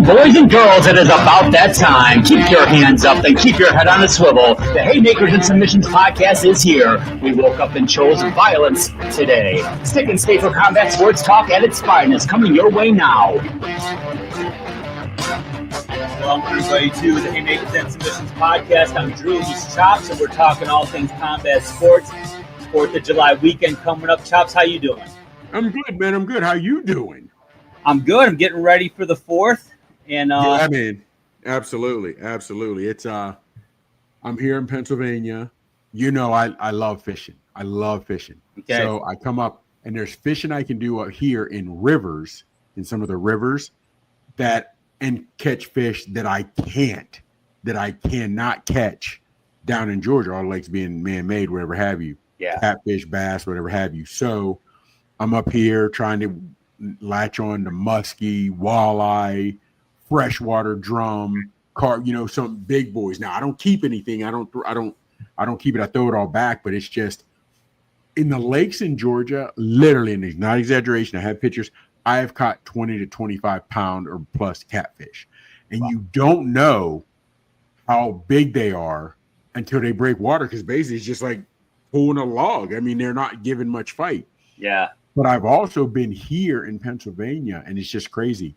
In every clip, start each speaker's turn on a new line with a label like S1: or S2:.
S1: gentlemen, boys and girls, it is about that time. Keep your hands up and keep your head on a swivel. The Haymakers and Submissions podcast is here. We woke up and chose violence today. Stick and stay for combat sports talk at its finest, coming your way now. Welcome everybody to the Haymakers and Submissions podcast. I'm Drew, he's Chops, and we're talking all things combat sports. 4th of July weekend coming up. Chops, how you doing?
S2: I'm good, man. I'm good. How you doing?
S1: I'm good. I'm getting ready for the 4th. And
S2: yeah, man. Absolutely. It's I'm here in Pennsylvania. You know, I love fishing. I love fishing.
S1: Okay.
S2: So I come up and there's fishing I can do up here in rivers, in some of the rivers and catch fish that I cannot catch down in Georgia, all the lakes being man-made, whatever have you.
S1: Yeah.
S2: Catfish, bass, whatever have you. So I'm up here trying to latch on to muskie, walleye, freshwater drum, carp, some big boys. Now I don't keep anything. I don't keep it. I throw it all back, but it's just in the lakes in Georgia, literally, and it's not exaggeration. I have pictures. I have caught 20 to 25 pound or plus catfish. And you don't know how big they are until they break water, because basically it's just like pulling a log. I mean, they're not giving much fight.
S1: Yeah.
S2: But I've also been here in Pennsylvania, and it's just crazy.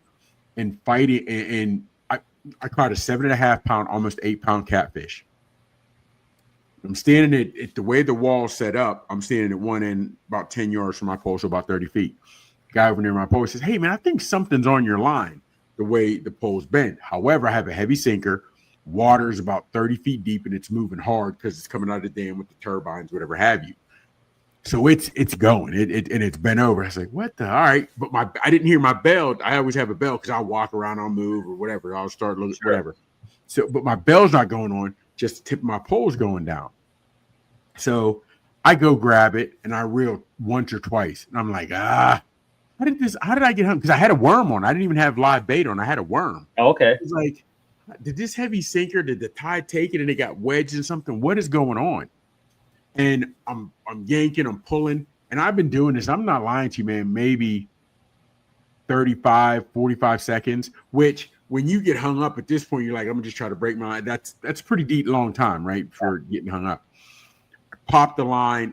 S2: And fighting, and I caught a 7.5 pound, almost 8 pound catfish. I'm standing at the way the wall's set up. I'm standing at one end, about 10 yards from my pole, so about 30 feet. Guy over near my pole says, "Hey man, I think something's on your line, the way the pole's bent. However, I have a heavy sinker. Water is about 30 feet deep, and it's moving hard because it's coming out of the dam with the turbines, whatever have you. So it's going, and it's bent over." I was like, "What the?" All right, but I didn't hear my bell. I always have a bell because I'll walk around, I'll move or whatever. I'll start looking, whatever. So, but my bell's not going on. Just the tip of my pole's going down. So I go grab it, and I reel once or twice, and I'm like, how did I get hung? Because I had a worm on. I didn't even have live bait on. I had a worm.
S1: Oh, okay.
S2: It's like, did this heavy sinker? Did the tide take it and it got wedged in something? What is going on? And I'm yanking, I'm pulling, and I've been doing this. I'm not lying to you, man. Maybe 35, 45 seconds. Which, when you get hung up at this point, you're like, I'm gonna just try to break my. That's pretty deep, long time, right, for getting hung up. Pop the line,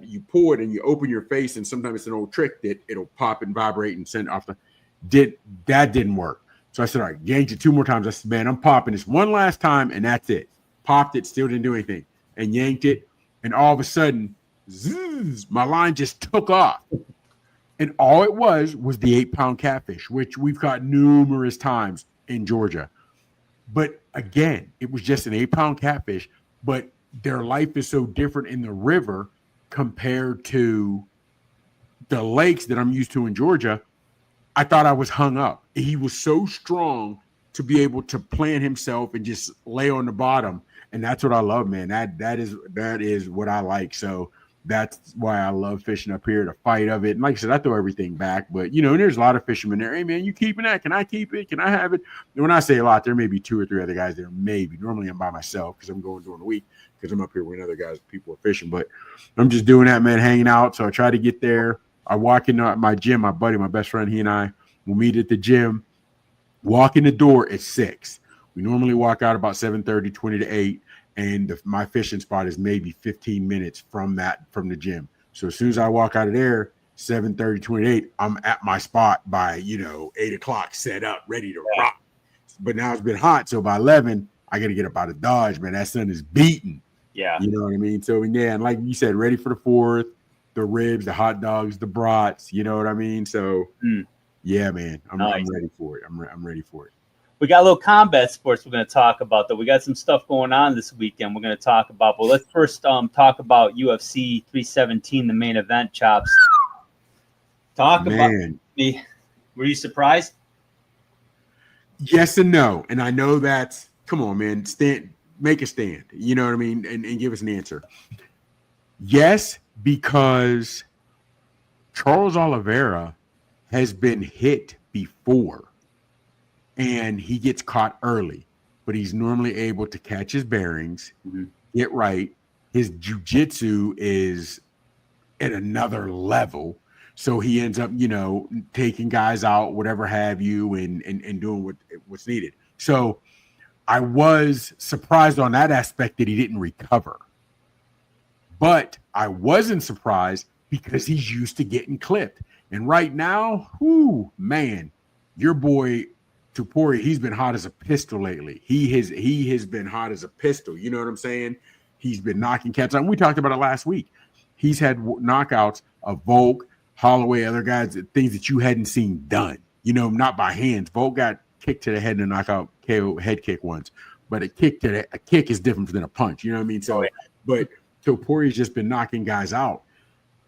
S2: you pull it and you open your face, and sometimes it's an old trick that it'll pop and vibrate and send off that didn't work. So I said, all right, yanked it 2 more times. I said, man, I'm popping this one last time, and that's it. Popped it, still didn't do anything, and yanked it, and all of a sudden, zzz, my line just took off. And all it was the 8 pound catfish, which we've caught numerous times in Georgia. But again, it was just an 8 pound catfish, but their life is so different in the river compared to the lakes that I'm used to in Georgia. I thought I was hung up. He was so strong to be able to plant himself and just lay on the bottom. And that's what I love, man. That is what I like. So that's why I love fishing up here, the fight of it. And like I said, I throw everything back, but there's a lot of fishermen there. Hey man, you keeping that? Can I keep it? Can I have it? And when I say a lot, there may be 2 or 3 other guys there. Maybe. Normally I'm by myself because I'm going during the week, because I'm up here with other guys, people are fishing, but I'm just doing that, man, hanging out. So I try to get there. I walk in my gym, my buddy, my best friend, he and I will meet at the gym, walk in the door at 6. We normally walk out about 7:30, 20 to 8. And my fishing spot is maybe 15 minutes from the gym. So as soon as I walk out of there, 7:30, 28, I'm at my spot by, 8 o'clock, set up, ready to rock. But now it's been hot. So by 11, I got to get up out of Dodge, man. That sun is beating.
S1: Yeah.
S2: You know what I mean? So, yeah, and like you said, ready for the 4th, the ribs, the hot dogs, the brats, you know what I mean? So, yeah, man, I'm ready for it. I'm ready for it.
S1: We got a little combat sports we're going to talk about, though. We got some stuff going on this weekend we're going to talk about. But let's first talk about UFC 317, the main event, Chops. Talk about me. Were you surprised?
S2: Yes and no. And I know that's, come on, man, make a stand. You know what I mean? And give us an answer. Yes, because Charles Olivera has been hit before. And he gets caught early, but he's normally able to catch his bearings, get right. His jiu-jitsu is at another level. So he ends up, taking guys out, whatever have you, and doing what's needed. So I was surprised on that aspect that he didn't recover. But I wasn't surprised because he's used to getting clipped. And right now, man, your boy Topuria, he's been hot as a pistol lately. He has been hot as a pistol. You know what I'm saying? He's been knocking cats out. And we talked about it last week. He's had knockouts of Volk, Holloway, other guys, things that you hadn't seen done. Not by hands. Volk got kicked to the head in a knockout KO head kick once, but a kick is different than a punch. You know what I mean? So, but Topuria's just been knocking guys out.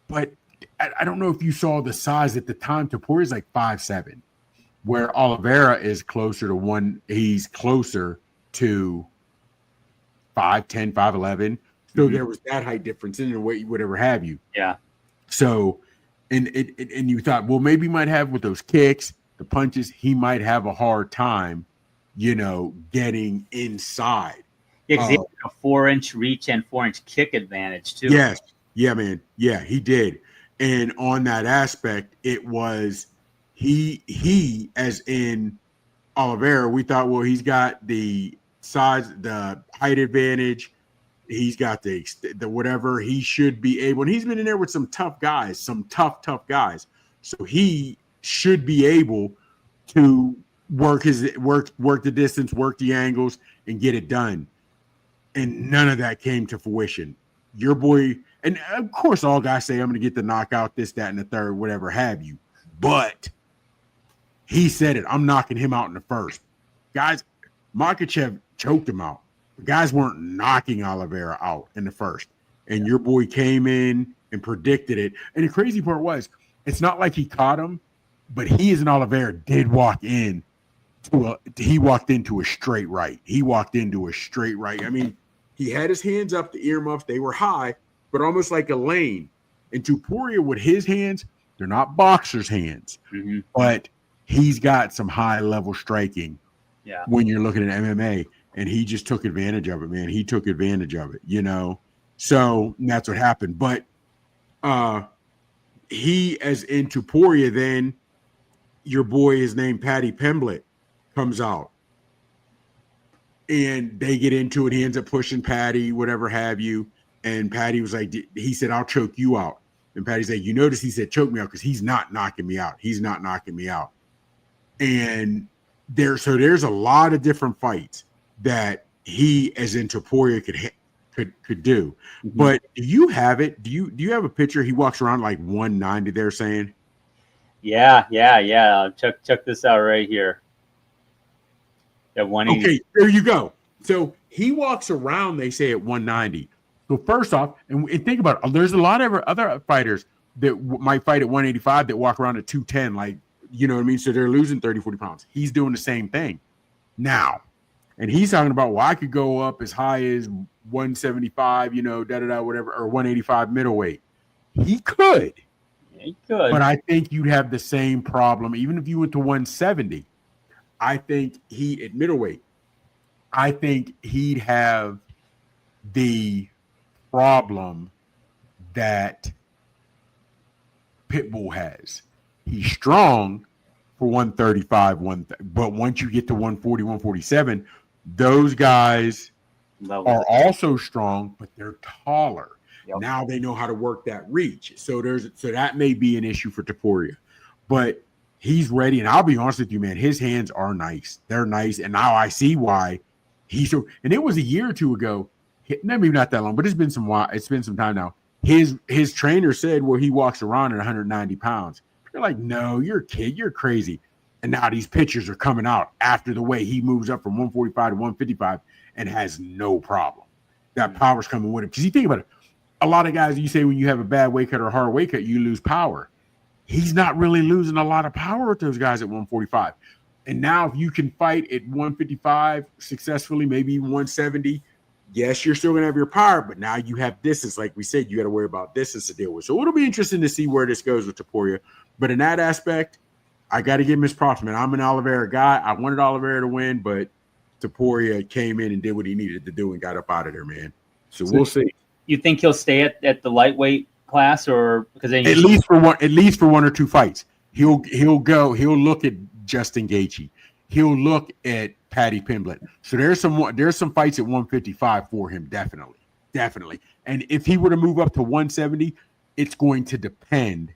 S2: But I don't know if you saw the size at the time. Topuria's like 5'7", where Olivera is closer to one. He's closer to 5'10", 5'11". So there was that height difference in the weight, whatever have you.
S1: Yeah.
S2: So, and you thought, well, maybe he might have with those kicks, the punches, he might have a hard time, getting inside.
S1: Yeah, because he had a 4-inch reach and 4-inch kick advantage too.
S2: Yes. Yeah, man. Yeah, he did. And on that aspect, it was he as in Olivera, we thought, well, he's got the size, the height advantage. He's got the whatever. He should be able, and he's been in there with some tough guys, some tough guys. So he should be able to work the distance, work the angles, and get it done. And none of that came to fruition. Your boy, and of course, all guys say, I'm going to get the knockout, this, that, and the third, whatever have you. But he said it. I'm knocking him out in the first. Guys, Makhachev choked him out. The guys weren't knocking Olivera out in the first. And your boy came in and predicted it. And the crazy part was, it's not like he caught him, but he as an Olivera did walk in. He walked into a straight right. I mean, he had his hands up, the earmuffs, they were high, but almost like a lane. And Topuria with his hands, they're not boxers' hands, but he's got some high-level striking when you're looking at MMA, and he just took advantage of it, man. He took advantage of it, So that's what happened. But he, as in Topuria, then your boy is named Paddy Pimblett, comes out. And they get into it. He ends up pushing Paddy, whatever have you. And Paddy was like, he said, I'll choke you out. And Paddy's like, you notice he said, choke me out because he's not knocking me out. And there's a lot of different fights that he, as in Topuria, could do. But do you have it? Do you have a picture? He walks around like 190, they're saying.
S1: Yeah. Check this out right here.
S2: Okay, there you go. So he walks around, they say, at 190. So first off, and think about it, there's a lot of other fighters that might fight at 185 that walk around at 210, like, you know what I mean? So they're losing 30, 40 pounds. He's doing the same thing now. And he's talking about, well, I could go up as high as 175, whatever, or 185 middleweight. He could. But I think you'd have the same problem, even if you went to 170. I think at middleweight, I think he'd have the problem that Pitbull has. He's strong for 135, but once you get to 140, 147, those guys are also strong, but they're taller. Yep. Now they know how to work that reach. So that may be an issue for Topuria. But he's ready, and I'll be honest with you, man. His hands are nice. They're nice, and now I see why he's so. And it was a year or two ago, maybe not that long, but it's been some time now. His trainer said, well, he walks around at 190 pounds. You're like, no, you're a kid. You're crazy. And now these pictures are coming out after the way he moves up from 145 to 155 and has no problem. That power's coming with him. Because you think about it, a lot of guys, you say when you have a bad weight cut or a hard weight cut, you lose power. He's not really losing a lot of power with those guys at 145. And now if you can fight at 155 successfully, maybe even 170, yes, you're still going to have your power, but now you have distance. Like we said, you got to worry about distance to deal with. So it'll be interesting to see where this goes with Topuria. But in that aspect, I got to give him his props, man. I'm an Olivera guy. I wanted Olivera to win, but Topuria came in and did what he needed to do and got up out of there, man. So we'll see.
S1: You think he'll stay at the lightweight
S3: class, or because
S2: at least for one or two fights, he'll look at Justin Gaethje, he'll look at Paddy Pimblett. So there's some fights at 155 for him, definitely. And if he were to move up to 170, it's going to depend.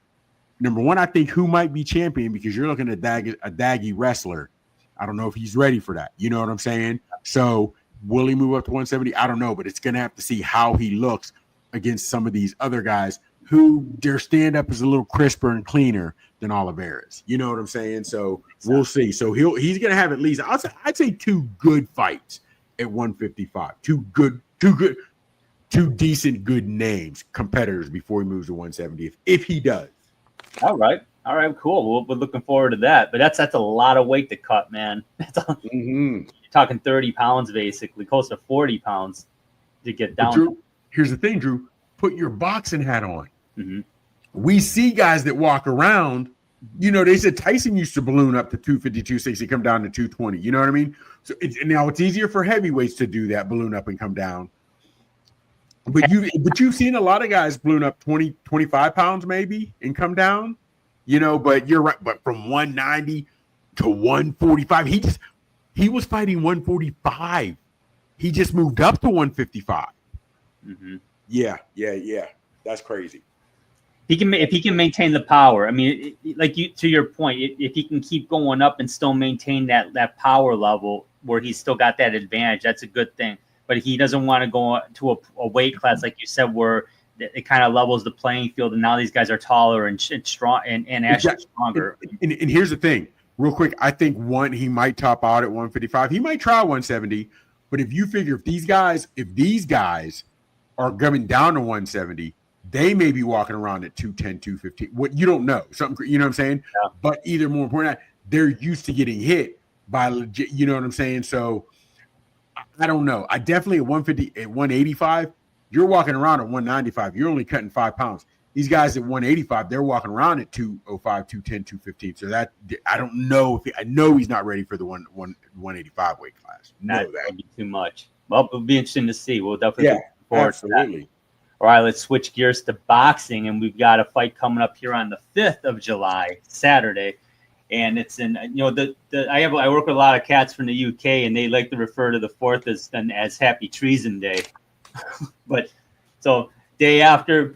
S2: Number one, I think who might be champion, because you're looking at a daggy wrestler. I don't know if he's ready for that. You know what I'm saying? So will he move up to 170? I don't know, but it's going to have to see how he looks against some of these other guys who their stand-up is a little crisper and cleaner than Olivera's. You know what I'm saying? So we'll see. So he's going to have at least, I'd say 2 good fights at 155. Two decent good names, competitors before he moves to 170, if he does.
S3: All right, cool. We're looking forward to that. But that's a lot of weight to cut, man. You're talking 30 pounds, basically, close to 40 pounds to get down.
S2: Drew, here's the thing, Drew. Put your boxing hat on. Mm-hmm. We see guys that walk around. You know, they said Tyson used to balloon up to 250, 260, come down to 220. You know what I mean? So now it's easier for heavyweights to do that, balloon up and come down. But you've seen a lot of guys balloon up 20, 25 pounds maybe and come down, you know, but you're right. But from 190 to 145, he was fighting 145. He just moved up to 155. Mm-hmm. Yeah. That's crazy.
S3: If he can maintain the power, I mean, to your point, if he can keep going up and still maintain that power level where he's still got that advantage, that's a good thing. But he doesn't want to go to a weight class, like you said, where it kind of levels the playing field. And now these guys are taller and strong and actually stronger.
S2: And here's the thing, real quick. I think he might top out at 155. He might try 170. But if you figure if these guys are coming down to 170, they may be walking around at 210, 215. What you don't know. Something, you know what I'm saying? Yeah. But either more important, they're used to getting hit by legit, you know what I'm saying? So I don't know. I definitely at 150, at 185, you're walking around at 195. You're only cutting 5 pounds. These guys at 185, they're walking around at 205, 210, 215. So that I don't know I know he's not ready for the 185 weight class.
S3: That would be too much. Well, it'll be interesting to see. We'll definitely look forward to that. All right, let's switch gears to boxing, and we've got a fight coming up here on the 5th of July, Saturday. And it's in, you know, I work with a lot of cats from the UK, and they like to refer to the 4th as Happy Treason Day. But so day after,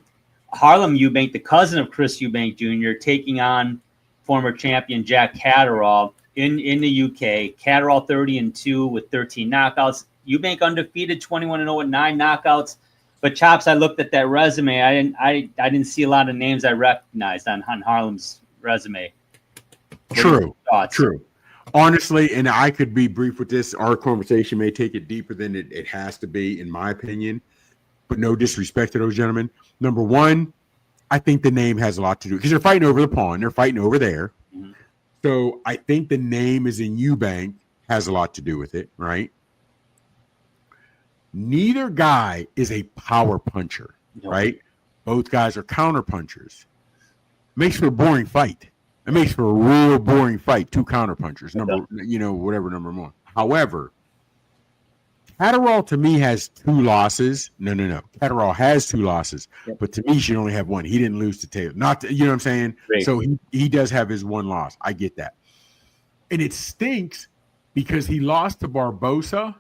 S3: Harlem Eubank, the cousin of Chris Eubank Jr., taking on former champion Jack Catterall in the UK. Catterall 30-2 with 13 knockouts. Eubank undefeated, 21-0 with 9 knockouts. But Chops, I looked at that resume. I didn't see a lot of names I recognized on Harlem's resume.
S2: True. Honestly, and I could be brief with this. Our conversation may take it deeper than it has to be, in my opinion. But no disrespect to those gentlemen. Number one, I think the name has a lot to do because they're fighting over the pond. They're fighting over there. Mm-hmm. So I think the name is in Eubank has a lot to do with it, right? Neither guy is a power puncher, right? Both guys are counter punchers. Makes for a boring fight. It makes for a real boring fight. 2 counter punchers, whatever number one. However, Catterall to me has 2 losses. No. Catterall has 2 losses, but to me, he should only have 1. He didn't lose to Taylor. You know what I'm saying? Great. So he does have his 1 loss. I get that. And it stinks because he lost to Barbosa,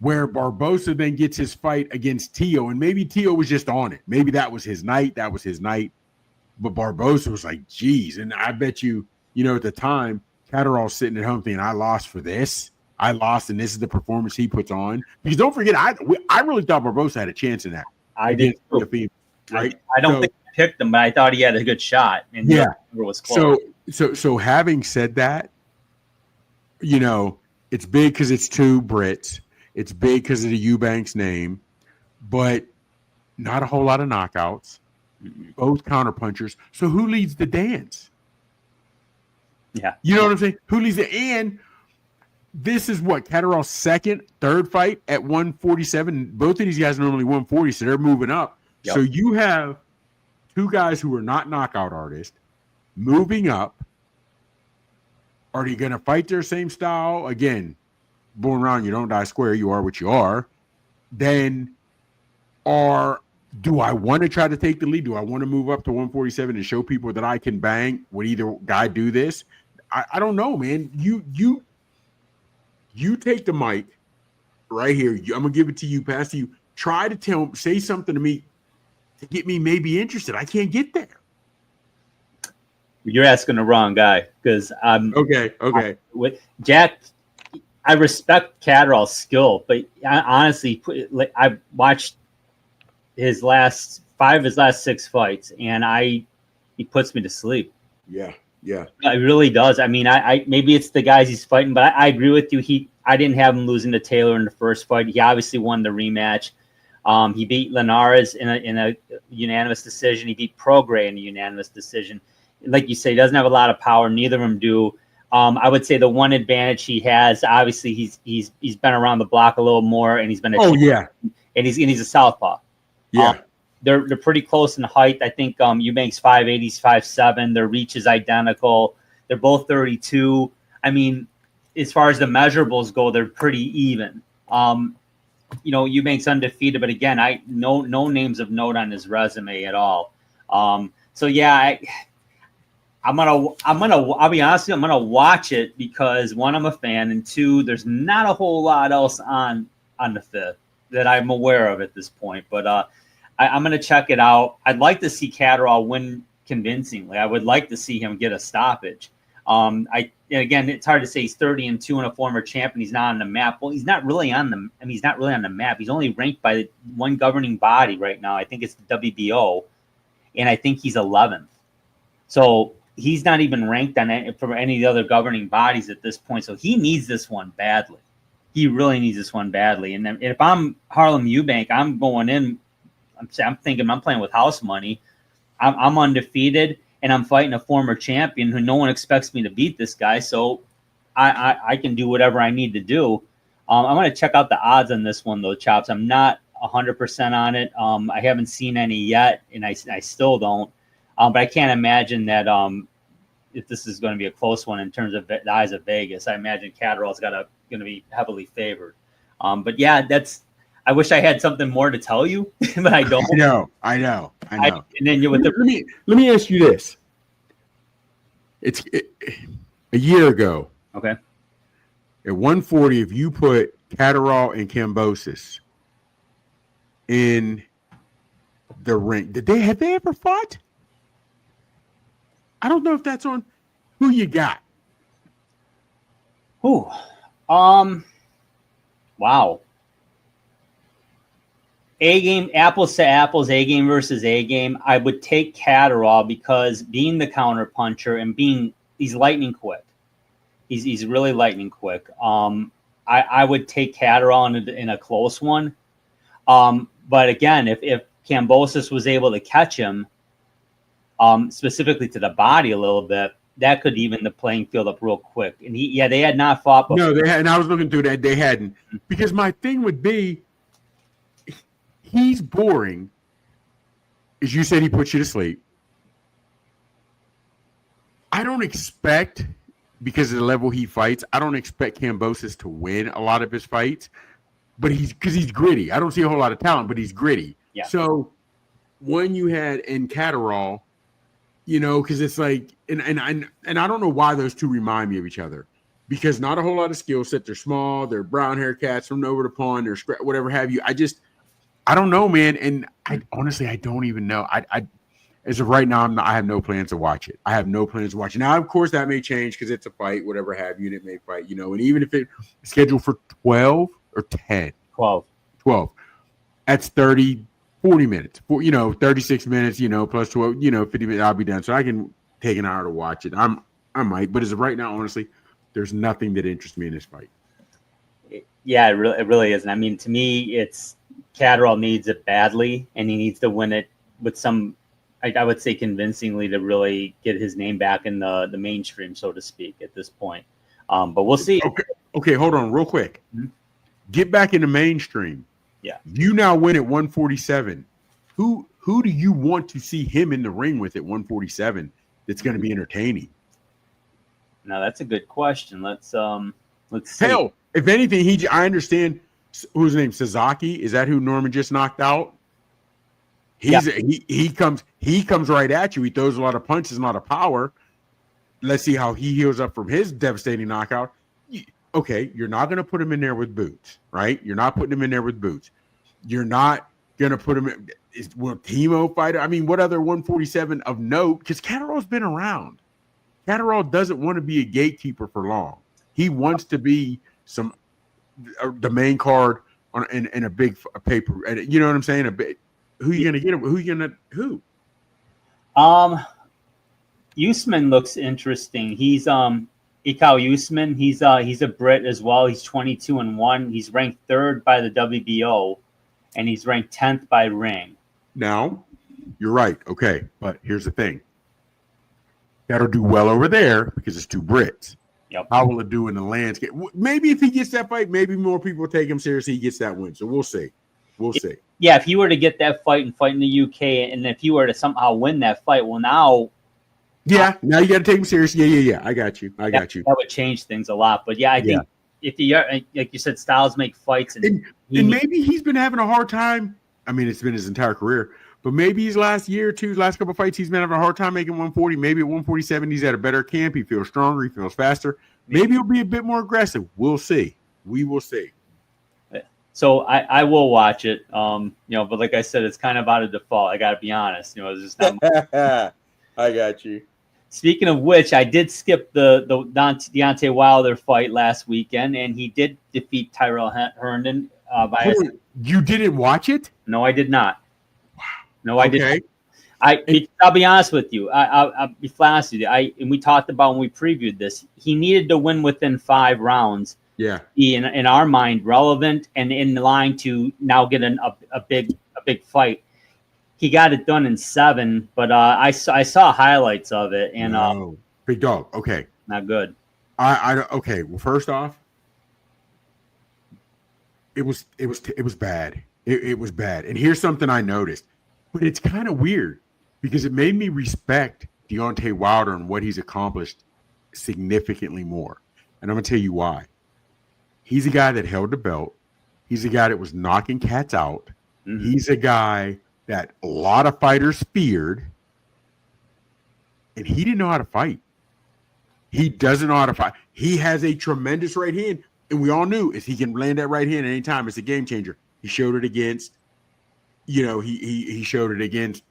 S2: where Barbosa then gets his fight against Tio, and maybe Tio was just on it. Maybe that was his night. But Barbosa was like, geez. And I bet you, at the time, Catterall's sitting at home thinking, I lost for this. I lost, and this is the performance he puts on. Because don't forget, I really thought Barbosa had a chance in that.
S3: I did. Right? I don't think I picked him, but I thought he had a good shot. And it was close.
S2: So having said that, it's big because it's 2 Brits. It's big because of the Eubanks name, but not a whole lot of knockouts. Both counterpunchers. So who leads the dance?
S3: Yeah.
S2: You know what I'm saying? Who leads the and this is what Catterall's 2nd, 3rd fight at 147. Both of these guys are normally 140, so they're moving up. Yep. So you have 2 guys who are not knockout artists moving up. Are they going to fight their same style? Again, born around, you don't die square, you are what you are. Then are Do I want to try to take the lead? Do I want to move up to 147 and show people that I can bang? Would either guy do this? I don't know, man. You take the mic right here. I'm gonna give it to you, pass to you. Try to say something to me to get me maybe interested. I can't get there.
S3: You're asking the wrong guy because I'm
S2: okay.
S3: With Jack, I respect Catterall's skill, but honestly, I watched his last 6 fights, and he puts me to sleep.
S2: Yeah.
S3: It really does. I mean, I maybe it's the guys he's fighting, but I agree with you. I didn't have him losing to Taylor in the first fight. He obviously won the rematch. He beat Linares in a unanimous decision. He beat Prograis in a unanimous decision. Like you say, he doesn't have a lot of power. Neither of them do. I would say the one advantage he has, obviously, he's been around the block a little more, and he's been and he's a southpaw.
S2: Yeah.
S3: They're pretty close in height. I think Eubanks 5'8", he's 5'7". Their reach is identical. They're both 32. I mean, as far as the measurables go, they're pretty even. Eubanks undefeated, but again, no names of note on his resume at all. So yeah, I'll be honest with you, I'm gonna watch it because one, I'm a fan, and two, there's not a whole lot else on the 5th that I'm aware of at this point. But I'm going to check it out. I'd like to see Catterall win convincingly. I would like to see him get a stoppage. Again, it's hard to say he's 30-2 and a former champion. He's not on the map. Well, he's not really on the map. He's only ranked by the one governing body right now. I think it's the WBO, and I think he's 11th. So he's not even ranked on for any of the other governing bodies at this point. So he needs this one badly. He really needs this one badly. And then if I'm Harlem Eubank, I'm going in. I'm thinking I'm playing with house money. I'm undefeated, and I'm fighting a former champion who no one expects me to beat this guy. So I can do whatever I need to do. I'm going to check out the odds on this one, though, Chops. I'm not 100% on it. I haven't seen any yet, and I still don't. But I can't imagine that if this is going to be a close one in terms of the eyes of Vegas. I imagine Catterall's going to be heavily favored. But yeah, I wish I had something more to tell you, but I don't.
S2: I know.
S3: And then
S2: let me ask you this. It's a year ago.
S3: Okay.
S2: At 140, if you put Catterall and Kambosos in the ring, have they ever fought? I don't know if that's on. Who you got?
S3: Who? Wow. A game, apples to apples, A game versus A game. I would take Catterall because being the counter puncher and he's lightning quick. He's really lightning quick. I would take Catterall in a close one. But again, if Kambosos was able to catch him, specifically to the body a little bit, that could even the playing field up real quick. And they had not fought before.
S2: No, they had. And I was looking through that. They hadn't. Because my thing would be, he's boring. As you said, he puts you to sleep. I don't expect, because of the level he fights, I don't expect Kambosos to win a lot of his fights. But because he's gritty. I don't see a whole lot of talent, but he's gritty.
S3: Yeah.
S2: So when you had in Catterall, because it's like, and I don't know why those two remind me of each other, because not a whole lot of skill set. They're small. They're brown hair cats from over the pond. They're whatever have you. I don't know, man. And I honestly don't even know. I as of right now, I have no plans to watch it. I have no plans to watch it. Now, of course, that may change because it's a fight, whatever have you, and it may fight, and even if it's scheduled for 12 or 10. 12. That's 30, 40 minutes. 36 minutes, plus 12, 50 minutes, I'll be done. So I can take an hour to watch it. I might, but as of right now, honestly, there's nothing that interests me in this fight.
S3: Yeah, it really isn't. I mean, to me, it's Catterall needs it badly, and he needs to win it with some, I would say, convincingly to really get his name back in the mainstream, so to speak, at this point. But we'll see.
S2: Okay, hold on real quick. Mm-hmm. Get back in the mainstream.
S3: Yeah.
S2: You now win at 147. Who do you want to see him in the ring with at 147 that's going to be entertaining?
S3: Now, that's a good question. Let's see.
S2: Hell, if anything, I understand who's name, Selicki. Is that who Norman just knocked out? He comes right at you. He throws a lot of punches, a lot of power. Let's see how he heals up from his devastating knockout. Okay, you're not going to put him in there with boots, right? You're not putting him in there with boots. You're not going to put him in. Will Timo fighter? I mean, what other 147 of note? Because Catterall's been around. Catterall doesn't want to be a gatekeeper for long. He wants to be the main card in a big paper. You know what I'm saying? Who are you going to get him? Who?
S3: Usman looks interesting. He's Ikaw Usman. He's a Brit as well. He's 22-1. He's ranked 3rd by the WBO, and he's ranked 10th by Ring.
S2: Now, you're right. Okay, but here's the thing. That'll do well over there because it's 2 Brits.
S3: Yep.
S2: How will it do in the landscape? Maybe if he gets that fight, maybe more people will take him seriously. He gets that win. So we'll see. We'll see.
S3: Yeah, if you were to get that fight and fight in the UK, and if you were to somehow win that fight, well, now.
S2: Yeah, now you got to take him seriously. Yeah. I got you. That
S3: would change things a lot. But yeah, I think if you, like you said, styles make fights, and
S2: maybe he's been having a hard time. I mean, it's been his entire career, but maybe his last year or two, last couple of fights, he's been having a hard time making 140. Maybe at 147, he's at a better camp. He feels stronger. He feels faster. Maybe he'll be a bit more aggressive. We'll see. We will see.
S3: So I will watch it. But like I said, it's kind of out of default. I got to be honest. It's just not.
S2: I got you.
S3: Speaking of which, I did skip the Deontay Wilder fight last weekend, and he did defeat Tyrell Herndon.
S2: You didn't watch it?
S3: No, I did not.
S2: Wow.
S3: No, I didn't. I'll be honest with you. I'll be flat honest with you. And we talked about when we previewed this. He needed to win within 5 rounds.
S2: Yeah.
S3: In our mind, relevant and in line to now get a big fight. He got it done in 7, but I saw highlights of it, and
S2: big dog. Okay,
S3: not good.
S2: Okay. Well, first off, it was bad. It was bad. And here's something I noticed, but it's kind of weird because it made me respect Deontay Wilder and what he's accomplished significantly more. And I'm gonna tell you why. He's a guy that held the belt. He's a guy that was knocking cats out. Mm-hmm. He's a guy that a lot of fighters feared, and he didn't know how to fight. He doesn't know how to fight. He has a tremendous right hand, and we all knew if he can land that right hand at any time, it's a game changer. He showed it against, he showed it against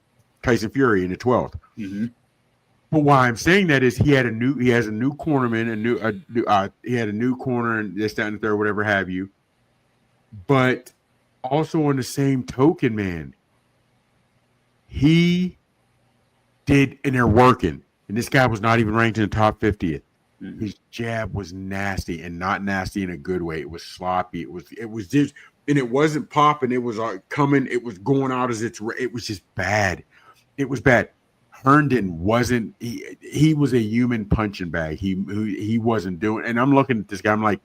S2: Tyson Fury in the 12th.
S3: Mm-hmm.
S2: But why I'm saying that is he has a new cornerman, he had a new corner and this, that, and the third, whatever have you. But also on the same token, man, he did, and they're working. And this guy was not even ranked in the top 50th. Mm-hmm. His jab was nasty, and not nasty in a good way. It was sloppy. It was just, and it wasn't popping. It was coming. It was going out as it was just bad. It was bad. Herndon wasn't. He was a human punching bag. He wasn't doing. And I'm looking at this guy. I'm like,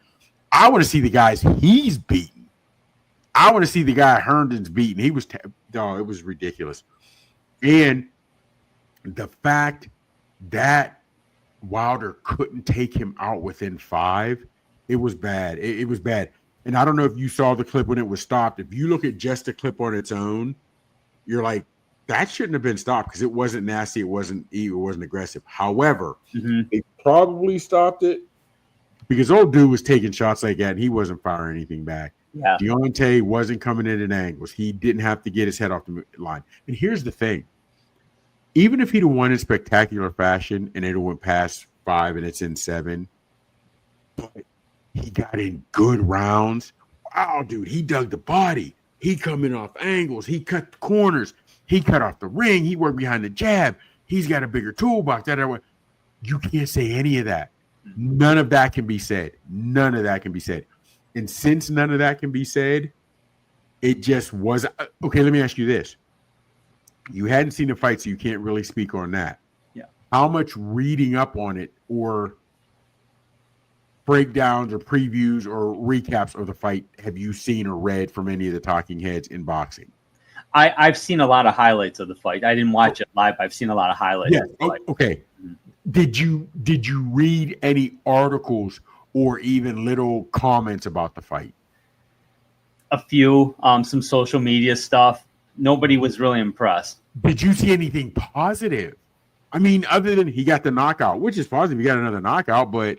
S2: I want to see the guys he's beaten. I want to see the guy Herndon's beaten. He was. It was ridiculous. And the fact that Wilder couldn't take him out within 5, it was bad. It was bad. And I don't know if you saw the clip when it was stopped. If you look at just the clip on its own, you're like, that shouldn't have been stopped because it wasn't nasty. It wasn't aggressive. However, they probably stopped it because old dude was taking shots like that and he wasn't firing anything back.
S3: Yeah.
S2: Deontay wasn't coming in at angles. He didn't have to get his head off the line. And here's the thing. Even if he'd have won in spectacular fashion and it went past 5 and it's in 7, but he got in good rounds. Wow, dude, he dug the body. He coming off angles. He cut the corners. He cut off the ring. He worked behind the jab. He's got a bigger toolbox. You can't say any of that. None of that can be said. None of that can be said. And since none of that can be said, it just was okay. Let me ask you this. You hadn't seen the fight, so you can't really speak on that.
S3: Yeah.
S2: How much reading up on it or breakdowns or previews or recaps of the fight have you seen or read from any of the talking heads in boxing?
S3: I've seen a lot of highlights of the fight. I didn't watch it live. I've seen a lot of highlights.
S2: Yeah.
S3: Of the fight.
S2: Okay. Did you read any articles or even little comments about the fight?
S3: A few, some social media stuff. nobody was really impressed.
S2: Did you see anything positive? I mean, other than he got the knockout, which is positive, he got another knockout, but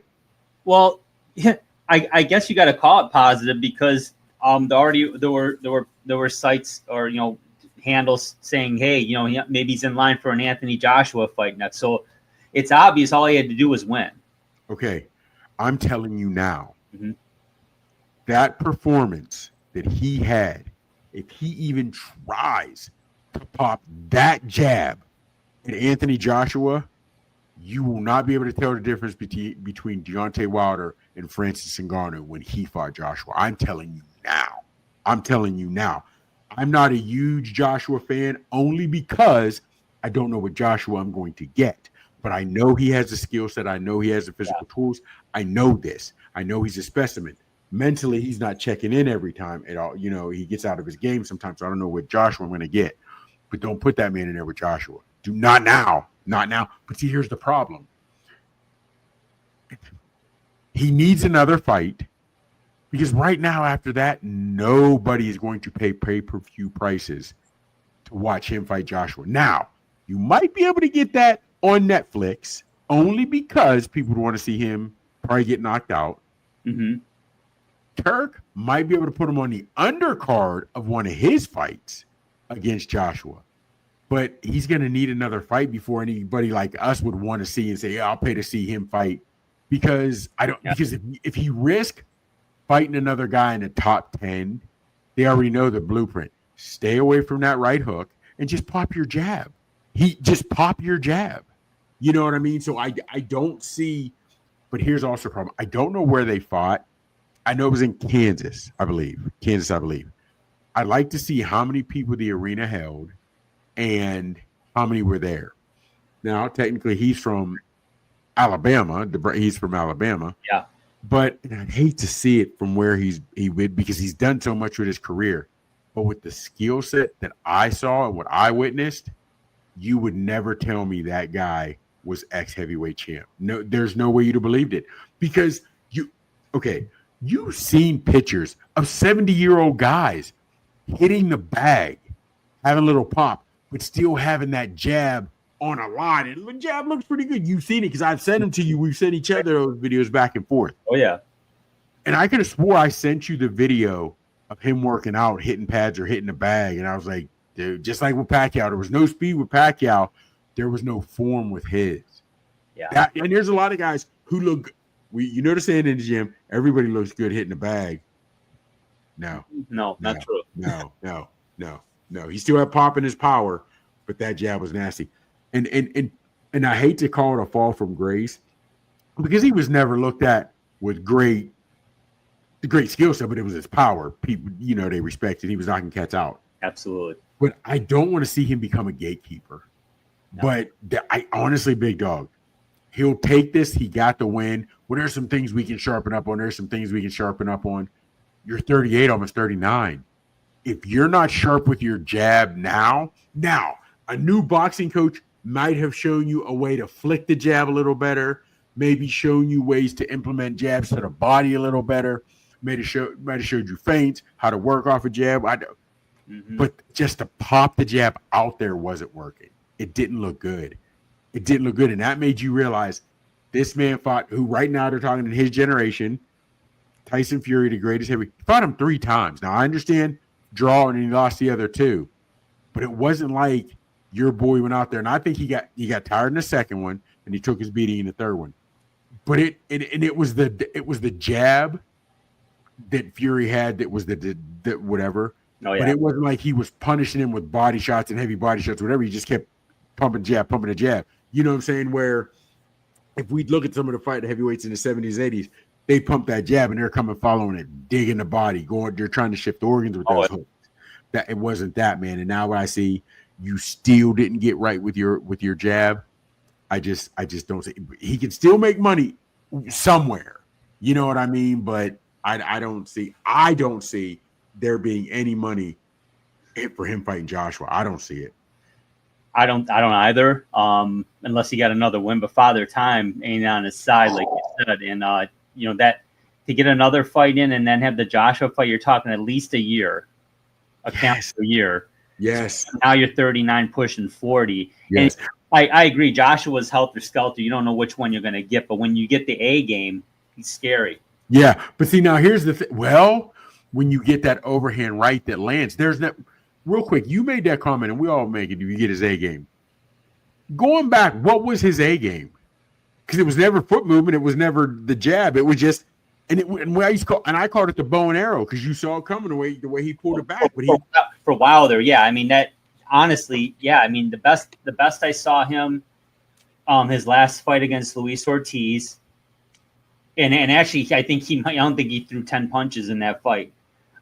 S3: I guess you got to call it positive because there were sites or handles saying, hey, maybe he's in line for an Anthony Joshua fight next. So it's obvious all he had to do was win.
S2: Okay, I'm telling you now, that performance that he had, if he even tries to pop that jab at Anthony Joshua, you will not be able to tell the difference between Deontay Wilder and Francis Ngannou when he fought Joshua. I'm telling you now. I'm not a huge Joshua fan only because I don't know what Joshua I'm going to get. But I know he has the skill set. I know he has the physical tools. I know this. I know he's a specimen. Mentally, he's not checking in every time at all. He gets out of his game sometimes. So I don't know what Joshua I'm going to get. But don't put that man in there with Joshua. Do not now. Not now. But see, here's the problem. He needs another fight because right now, after that, nobody is going to pay pay-per-view prices to watch him fight Joshua. Now, you might be able to get that on Netflix only because people want to see him probably get knocked out. Turk might be able to put him on the undercard of one of his fights against Joshua. But he's going to need another fight before anybody like us would want to see and say, yeah, I'll pay to see him fight. Because because if he risk fighting another guy in the top 10, they already know the blueprint. Stay away from that right hook and just pop your jab. Just pop your jab. You know what I mean? So I don't see, but here's also a problem. I don't know where they fought. I know it was in Kansas, I believe. I'd like to see how many people the arena held and how many were there. Now, technically, he's from Alabama. He's from Alabama.
S3: Yeah.
S2: But I'd hate to see it from where he would because he's done so much with his career. But with the skill set that I saw and what I witnessed, you would never tell me that guy was ex-heavyweight champ. No, there's no way you'd have believed it because you've seen pictures of 70-year-old guys hitting the bag, having a little pop, but still having that jab on a line. And the jab looks pretty good. You've seen it because I've sent them to you. We've sent each other those videos back and forth.
S3: Oh, yeah.
S2: And I could have swore I sent you the video of him working out, hitting pads or hitting the bag. And I was like, dude, just like with Pacquiao, there was no speed with Pacquiao. There was no form with his.
S3: Yeah.
S2: And there's a lot of guys who look – you notice saying in the gym, everybody looks good hitting the bag. No,
S3: not true.
S2: No. He still had pop in his power, but that jab was nasty. And I hate to call it a fall from grace because he was never looked at with great skill set, but it was his power. People, they respected. He was knocking cats out.
S3: Absolutely.
S2: But I don't want to see him become a gatekeeper. No. But I honestly, big dog, he'll take this. He got the win. Well, there's some things we can sharpen up on. You're 38, almost 39. If you're not sharp with your jab now, a new boxing coach might have shown you a way to flick the jab a little better, maybe shown you ways to implement jabs to the body a little better, might have showed you feints, how to work off a jab. But just to pop the jab out there wasn't working. It didn't look good. And that made you realize this man fought who right now they're talking in his generation, Tyson Fury, the greatest heavyweight. He fought him 3 times. Now, I understand draw and he lost the other 2. But it wasn't like your boy went out there. And I think he got tired in the second one and he took his beating in the third one. But it was the jab that Fury had that was the whatever.
S3: Oh, yeah.
S2: But it wasn't like he was punishing him with body shots and heavy body shots, whatever. He just kept pumping a jab. You know what I'm saying? Where if we look at some of the fight heavyweights in the 70s, 80s, they pump that jab and they're coming following it, digging the body, they're trying to shift organs with those hooks. That it wasn't that, man. And now what I see, you still didn't get right with your jab. I just don't see. He can still make money somewhere. You know what I mean? But I don't see there being any money for him fighting Joshua. I don't see it.
S3: I don't either. Unless he got another win, but Father Time ain't on his side, like you said. And that to get another fight in and then have the Joshua fight, you're talking at least a year, calendar year.
S2: Yes.
S3: So now you're 39 pushing 40.
S2: Yes.
S3: And I agree. Joshua's helter-skelter. You don't know which one you're going to get. But when you get the A game, he's scary.
S2: Yeah. But see, now here's the thing. Well, when you get that overhand right that lands, there's that. Real quick, you made that comment, and we all make it if you get his A game. Going back, what was his A game? Because it was never foot movement. It was never the jab. It was just, I called it the bow and arrow because you saw it coming the way he pulled it back. But
S3: for Wilder, yeah. I mean that honestly, yeah. I mean the best I saw him, his last fight against Luis Ortiz, and actually I don't think he threw 10 punches in that fight.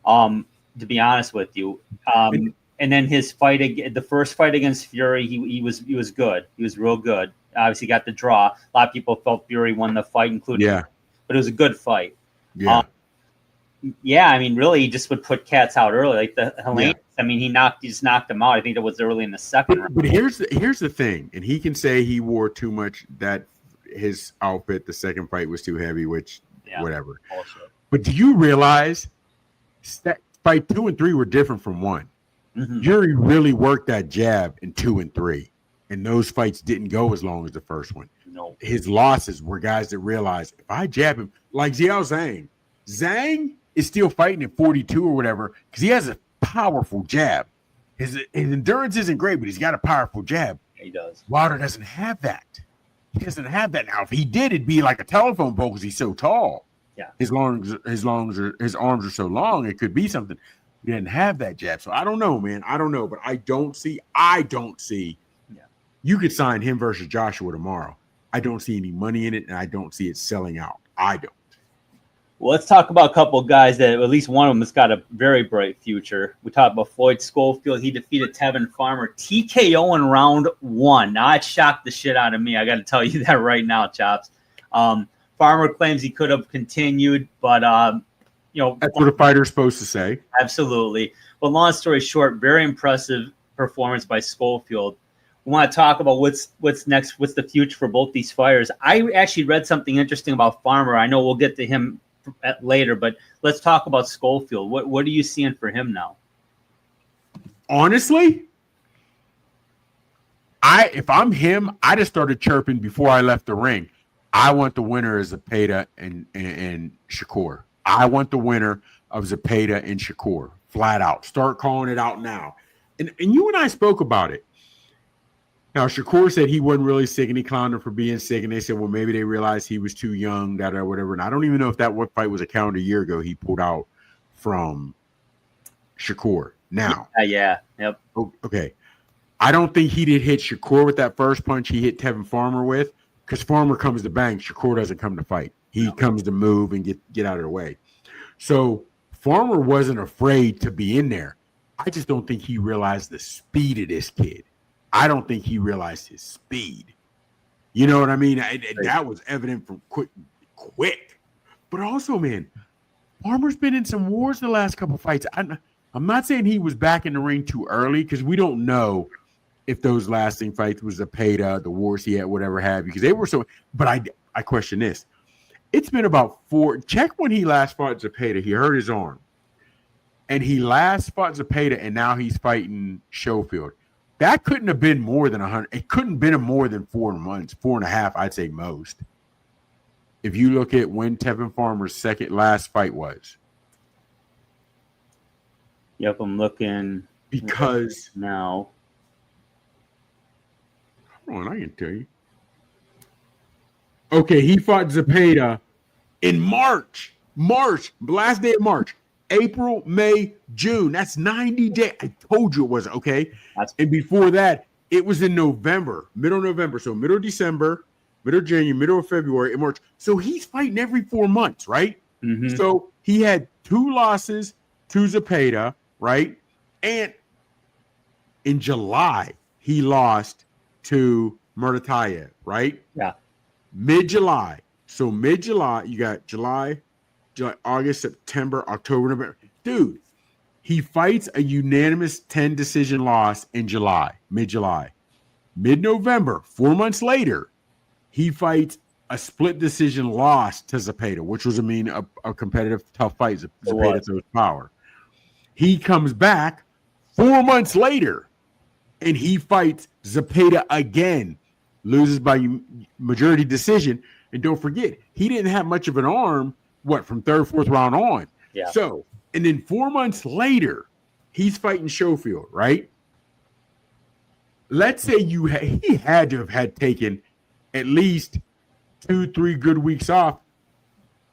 S3: To be honest with you, and then his fight, the first fight against Fury, he was good. He was real good. Obviously got the draw. A lot of people felt Fury won the fight, including but it was a good fight.
S2: Yeah.
S3: I mean, really, he just would put cats out early, like the Helene. I mean, he just knocked them out. I think it was early in the second round.
S2: But here's the thing, and he can say he wore too much. That his outfit, the second fight was too heavy, which whatever.
S3: Bullshit.
S2: But do you realize that fight 2 and 3 were different from 1?
S3: Mm-hmm.
S2: Yuri really worked that jab in 2 and 3, and those fights didn't go as long as the first one.
S3: No.
S2: His losses were guys that realized if I jab him, like Xiao Zhang. Zhang is still fighting at 42 or whatever because he has a powerful jab. His endurance isn't great, but he's got a powerful jab.
S3: He does.
S2: Wilder doesn't have that. He doesn't have that now. If he did, it'd be like a telephone pole because he's so tall.
S3: Yeah.
S2: His arms are so long. It could be something. He didn't have that jab. So I don't know, man. I don't know, but I don't see. Yeah. You could sign him versus Joshua tomorrow. I don't see any money in it, and I don't see it selling out. I don't.
S3: Well, let's talk about a couple of guys that at least one of them has got a very bright future. We talked about Floyd Schofield. He defeated Devin Farmer TKO in round 1. Now, it shocked the shit out of me. I got to tell you that right now, Chops. Farmer claims he could have continued, but
S2: that's what a fighter's supposed to say.
S3: Absolutely. But long story short, very impressive performance by Schofield. We want to talk about what's next, what's the future for both these fighters. I actually read something interesting about Farmer. I know we'll get to him later, but let's talk about Schofield. What are you seeing for him now?
S2: Honestly, if I'm him, I just started chirping before I left the ring. I want the winner of Zepeda and Shakur. I want the winner of Zepeda and Shakur, flat out. Start calling it out now. And you and I spoke about it. Now, Shakur said he wasn't really sick, and he clowned him for being sick. And they said, well, maybe they realized he was too young, that or whatever. And I don't even know if that fight was a calendar year ago. He pulled out from Shakur. Now,
S3: yep.
S2: Okay, I don't think he did hit Shakur with that first punch he hit Devin Farmer with, because Farmer comes to bang. Shakur doesn't come to fight. He comes to move and get out of the way. So Farmer wasn't afraid to be in there. I just don't think he realized the speed of this kid. I don't think he realized his speed. You know what I mean? That was evident from quick. But also, man, Farmer's been in some wars the last couple fights. I'm not saying he was back in the ring too early because we don't know if those lasting fights was Zepeda, the wars he had, whatever have you, because they were so. But I question this. It's been about 4. Check when he last fought Zepeda. He hurt his arm. And he last fought Zepeda, and now he's fighting Schofield. That couldn't have been more than 100. It couldn't have been more than 4 months, 4.5, I'd say most. If you look at when Devin Farmer's last fight was.
S3: Yep, I'm looking.
S2: Because
S3: now.
S2: Hold on, I can tell you. Okay, he fought Zepeda in March, last day of March. April, May, June. That's 90 days. I told you it wasn't, okay? And before that, it was in November, middle November. So middle December, middle January, middle of February, and March. So he's fighting every 4 months, right?
S3: Mm-hmm.
S2: So he had 2 losses to Zepeda, right? And in July, he lost to Murtatayev, right?
S3: Yeah.
S2: Mid-July. So mid-July, you got July, August, September, October, November. Dude, he fights a unanimous 10 decision loss in July, mid-July. Mid-November, 4 months later, he fights a split decision loss to Zepeda, which was, a competitive, tough fight. Zepeda throws power. He comes back 4 months later, and he fights Zepeda again, loses by majority decision. And don't forget, he didn't have much of an arm, from third, fourth round on.
S3: Yeah.
S2: So, and then 4 months later, he's fighting Schofield, right? Let's say he had to have had taken at least 2-3 good weeks off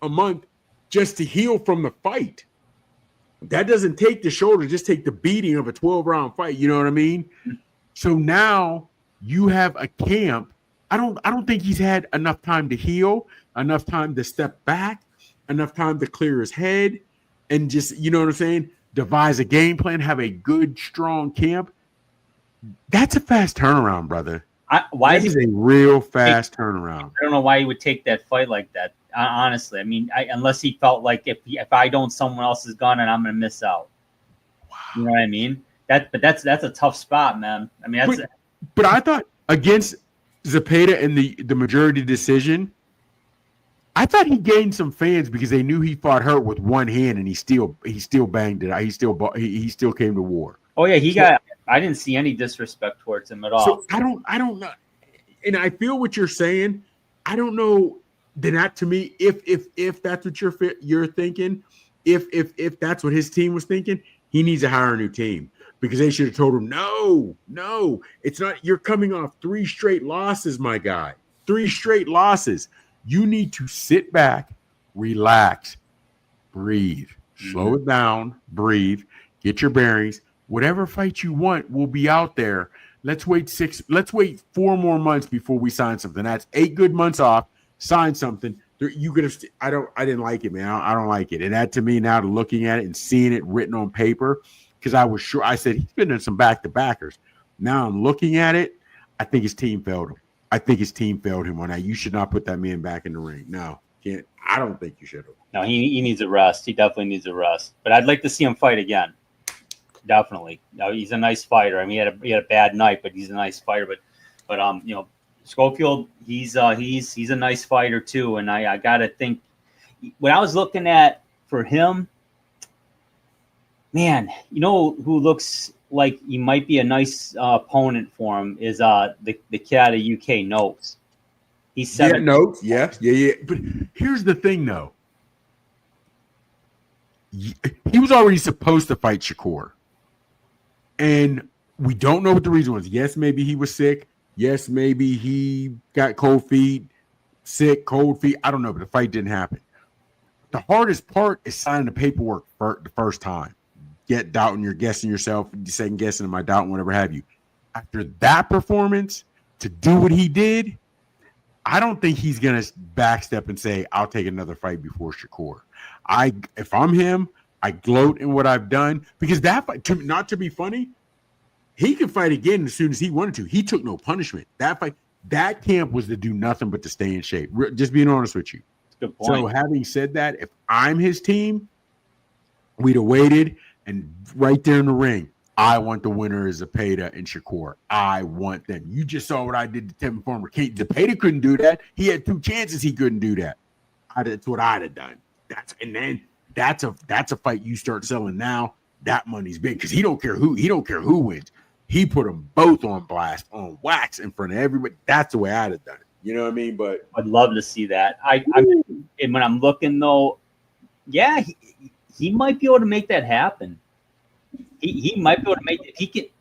S2: a month just to heal from the fight. That doesn't take the shoulder, just take the beating of a 12-round fight. You know what I mean? So now you have a camp. I don't think he's had enough time to heal, enough time to step back, enough time to clear his head, and just, you know what I'm saying, devise a game plan, have a good, strong camp. That's a fast turnaround, brother.
S3: Why is
S2: a real fast turnaround?
S3: I don't know why he would take that fight like that. Honestly, I mean, unless he felt like if I don't, someone else is gone and I'm going to miss out.
S2: Wow.
S3: You know what I mean? That's a tough spot, man. I mean,
S2: but I thought against Zepeda in the majority decision, I thought he gained some fans because they knew he fought hurt with one hand and he still banged it out. He still came to war.
S3: Oh yeah, I didn't see any disrespect towards him at all.
S2: So I don't know, and I feel what you're saying. I don't know. Then that to me, if that's what you're thinking, if that's what his team was thinking, he needs to hire a new team because they should have told him, no, it's not. You're coming off 3 straight losses, my guy. 3 straight losses. You need to sit back, relax, breathe, slow it down, breathe, get your bearings. Whatever fight you want will be out there. Let's wait 4 more months before we sign something. That's 8 good months off. Sign something. You could have. I didn't like it, man. I don't like it. And that to me now, looking at it and seeing it written on paper, because I was sure. I said he's been in some back-to-backers. Now I'm looking at it. I think his team failed him. On that. You should not put that man back in the ring. No, can't. I don't think you should have.
S3: No, he needs a rest. He definitely needs a rest. But I'd like to see him fight again. Definitely. No, he's a nice fighter. I mean, he had a bad night, but he's a nice fighter. But you know, Schofield, he's a nice fighter too. And I gotta think, when I was looking at for him, man, you know who looks like he might be a nice opponent for him is the kid out of UK, Notes. He's 7.
S2: Yeah, Notes, yeah. But here's the thing, though. He was already supposed to fight Shakur. And we don't know what the reason was. Yes, maybe he was sick. Yes, maybe he got cold feet, sick, cold feet. I don't know, but the fight didn't happen. The hardest part is signing the paperwork for the first time. Get doubting, you're guessing yourself, second guessing, am I doubting, whatever have you. After that performance, to do what he did, I don't think he's going to backstep and say, I'll take another fight before Shakur. If I'm him, I gloat in what I've done because that fight, not to be funny, he could fight again as soon as he wanted to. He took no punishment. That fight, that camp was to do nothing but to stay in shape. Just being honest with you.
S3: Good point.
S2: So having said that, if I'm his team, we'd have waited and right there in the ring, I want the winner is Zepeda and Shakur. I want them. You just saw what I did to Devin Farmer. Zepeda couldn't do that. He had 2 chances. He couldn't do that. That's what I'd have done. That's a fight you start selling now. That money's big because he don't care who wins. He put them both on blast, on wax in front of everybody. That's the way I'd have done it. You know what I mean? But
S3: I'd love to see that. And when I'm looking though, yeah, he might be able to make that happen. He might be able to make it.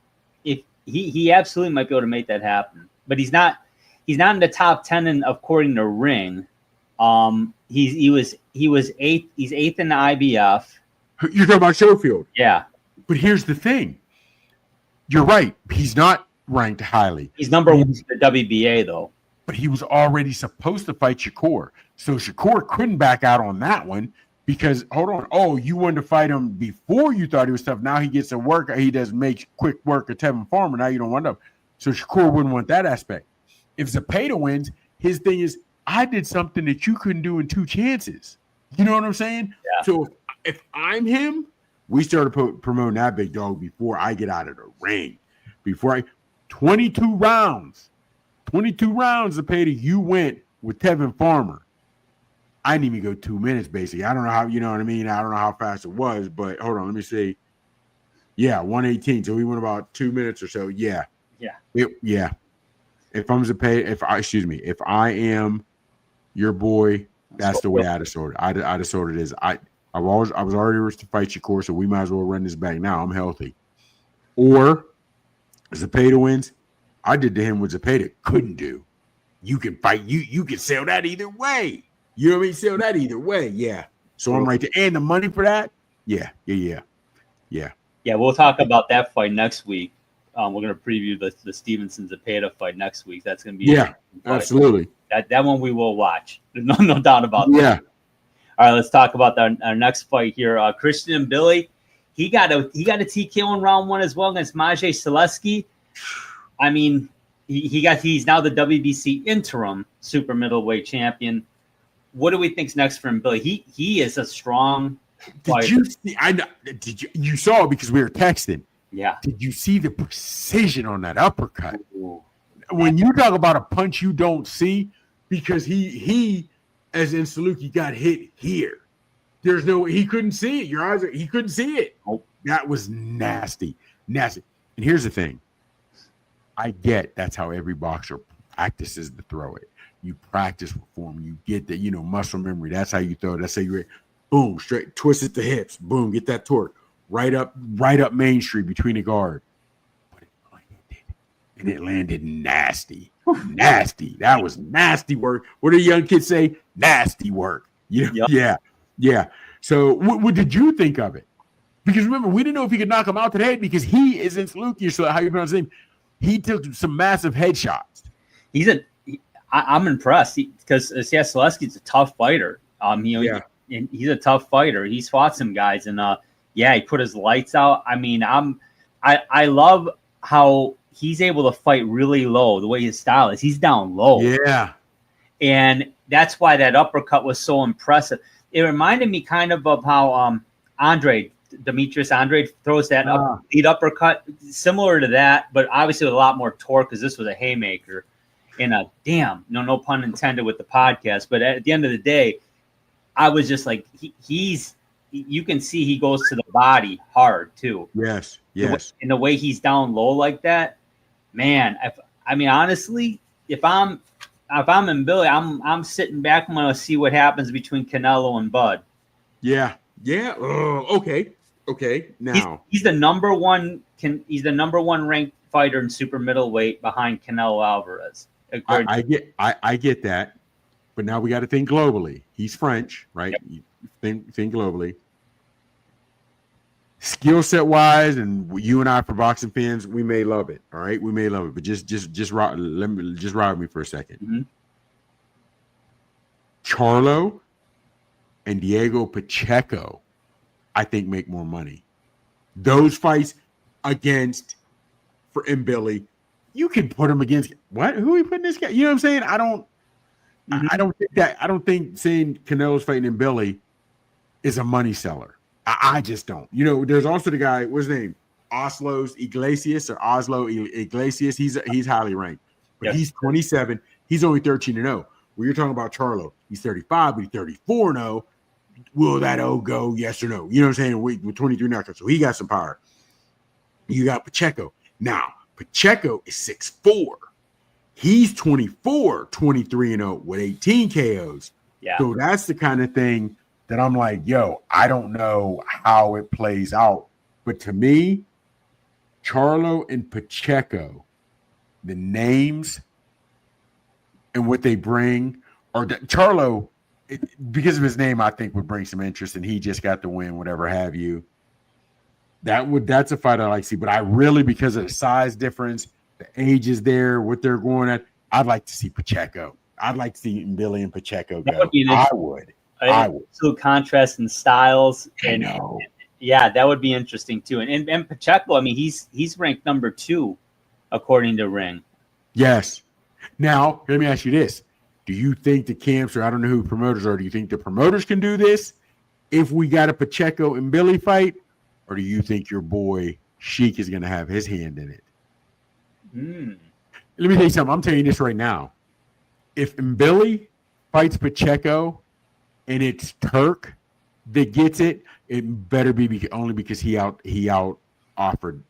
S3: He absolutely might be able to make that happen. But he's not in the top 10 according to Ring. He was 8th. He's 8th in the IBF.
S2: You're talking about Schofield.
S3: Yeah.
S2: But here's the thing. You're right. He's not ranked highly.
S3: He's number 1 in the WBA though.
S2: But he was already supposed to fight Shakur. So Shakur couldn't back out on that one because, hold on. Oh, you wanted to fight him before you thought he was tough. Now he gets a work. He does make quick work of Devin Farmer. Now you don't want to. So Shakur wouldn't want that aspect. If Zepeda wins, his thing is, I did something that you couldn't do in 2 chances. You know what I'm saying?
S3: Yeah.
S2: So if I'm him, we started promoting that big dog before I get out of the ring. 22 rounds, Zepeda, you went with Devin Farmer. I didn't even go 2 minutes, basically. I don't know how, you know what I mean? I don't know how fast it was, but hold on, let me see. Yeah, 118. So we went about 2 minutes or so. Yeah.
S3: Yeah.
S2: If I am your boy, that's the way I'd have sorted. I'd have sorted is I was already ready to fight Shakur, so we might as well run this back now. I'm healthy. Or Zepeda wins. I did to him what Zepeda couldn't do. You can fight. You can sell that either way. You know what I mean? Sell that either way. Yeah. So I'm right there. And the money for that? Yeah.
S3: Yeah, we'll talk about that fight next week. We're going to preview the Stevenson Zepeda fight next week. That's going to be
S2: absolutely.
S3: That one we will watch. No doubt about that.
S2: Yeah.
S3: All right, let's talk about our next fight here. Christian Mbilli, he got a TKO in round 1 as well against Maciej Selicki. I mean, he's now the WBC interim super middleweight champion. What do we think's next for Mbilli? He is a strong fighter.
S2: You saw it because we were texting.
S3: Yeah.
S2: Did you see the precision on that uppercut? Ooh. When you talk about a punch you don't see, because he as in Selicki got hit here. He couldn't see it. He couldn't see it. Oh, that was nasty. And here's the thing. I get that's how every boxer practices to throw it. You practice with form. You get the, muscle memory. That's how you throw it. That's how you boom, straight, twist at the hips. Boom, get that torque. Right up Main Street between the guard. But it landed nasty. Nasty. That was nasty work. What do young kids say? Nasty work. Yeah. So what did you think of it? Because remember, we didn't know if he could knock him out to the head because he is in Selicki, so how you pronounce his name. He took some massive headshots.
S3: I'm impressed because Selicki's a tough fighter. He's a tough fighter. He's fought some guys, and he put his lights out. I mean, I love how he's able to fight really low. The way his style is, he's down low.
S2: Yeah,
S3: and that's why that uppercut was so impressive. It reminded me kind of how Demetrius Andrade throws that lead uppercut, similar to that, but obviously with a lot more torque because this was a haymaker. And no pun intended with the podcast, but at the end of the day, I was just like, you can see he goes to the body hard too.
S2: Yes.
S3: And the way he's down low like that, man. Honestly, if I'm in Mbilli, I'm sitting back. I'm gonna see what happens between Canelo and Bud.
S2: Yeah. Okay. Now
S3: he's the number one. He's the number 1 ranked fighter in super middleweight behind Canelo Alvarez.
S2: I get that, but now we got to think globally. He's French, right? Yep. Think globally. Skill set wise, and you and I, for boxing fans, we may love it. All right, we may love it, but just ride with me for a second.
S3: Mm-hmm.
S2: Charlo and Diego Pacheco, I think, make more money. Those fights for Mbilli, you can put him against what? Who are we putting this guy? You know what I'm saying? I don't think saying Canelo's fighting Mbilli is a money seller. I just don't. There's also the guy, what's his name? Oslo Iglesias. He's highly ranked. But He's 27. He's only 13-0. Well, you're talking about Charlo. He's 35, but he's 34-0. Will that go yes or no? You know what I'm saying? With 23 knockouts. So he got some power. You got Pacheco. Now, Pacheco is 6'4". He's 24, 23-0 with 18 KOs.
S3: Yeah.
S2: So that's the kind of thing that I'm like, I don't know how it plays out. But to me, Charlo and Pacheco, the names and what they bring, Charlo, because of his name, I think would bring some interest, and he just got the win, whatever have you. That's a fight I like to see. But I really, because of the size difference, the age is there, what they're going at, I'd like to see Pacheco. I'd like to see Mbilli and Pacheco go. I would.
S3: So contrast in styles.
S2: I know.
S3: That would be interesting too. And Pacheco, he's ranked number 2 according to Ring.
S2: Yes. Now, let me ask you this. Do you think the camps, or I don't know who the promoters are, do you think the promoters can do this if we got a Pacheco and Mbilli fight? Or do you think your boy Sheik is going to have his hand in it? Let me tell you something. I'm telling you this right now. If Mbilli fights Pacheco and it's Turk that gets it, it better be only because he out offered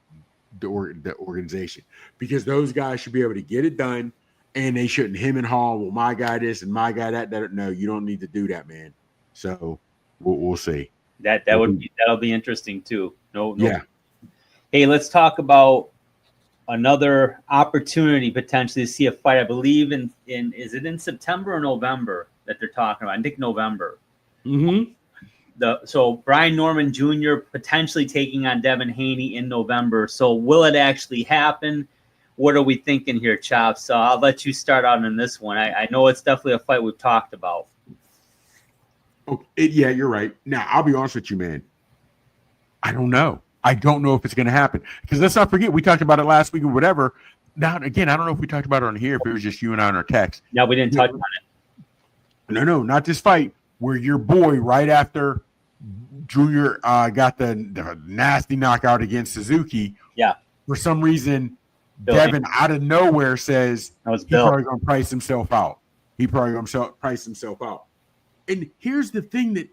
S2: the organization, because those guys should be able to get it done, and they shouldn't him and haw. Well, my guy this and my guy that. No, you don't need to do that, man. So we'll see.
S3: That'll be interesting too. No.
S2: Yeah.
S3: Hey, let's talk about another opportunity potentially to see a fight. I believe in is it in September or November that they're talking about? I think November.
S2: Mm-hmm.
S3: So Brian Norman Jr. potentially taking on Devin Haney in November. So will it actually happen? What are we thinking here, Chop? So I'll let you start out on this one. I know it's definitely a fight we've talked about.
S2: Yeah, you're right. Now, I'll be honest with you, man. I don't know. I don't know if it's going to happen, because let's not forget, we talked about it last week or whatever. Now, again, I don't know if we talked about it on here, if it was just you and I on our text.
S3: No, we didn't touch on it.
S2: No, not this fight where your boy, right after Junior got the nasty knockout against Suzuki.
S3: Yeah.
S2: For some reason, Devin out of nowhere says he's probably going to price himself out. Price himself out. And here's the thing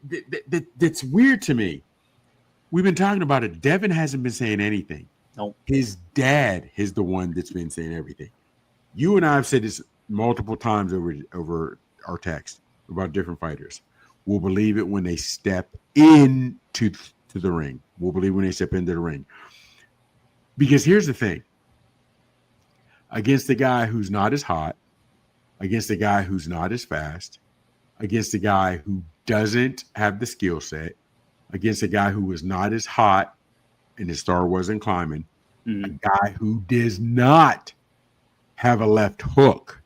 S2: that's weird to me. We've been talking about it. Devin hasn't been saying anything.
S3: Nope.
S2: His dad is the one that's been saying everything. You and I have said this multiple times over our text about different fighters. We'll believe it when they step into the ring. We'll believe when they step into the ring. Because here's the thing. Against the guy who's not as hot, against the guy who's not as fast, against the guy who doesn't have the skill set, against a guy who was not as hot and his star wasn't climbing, a guy who does not have a left hook,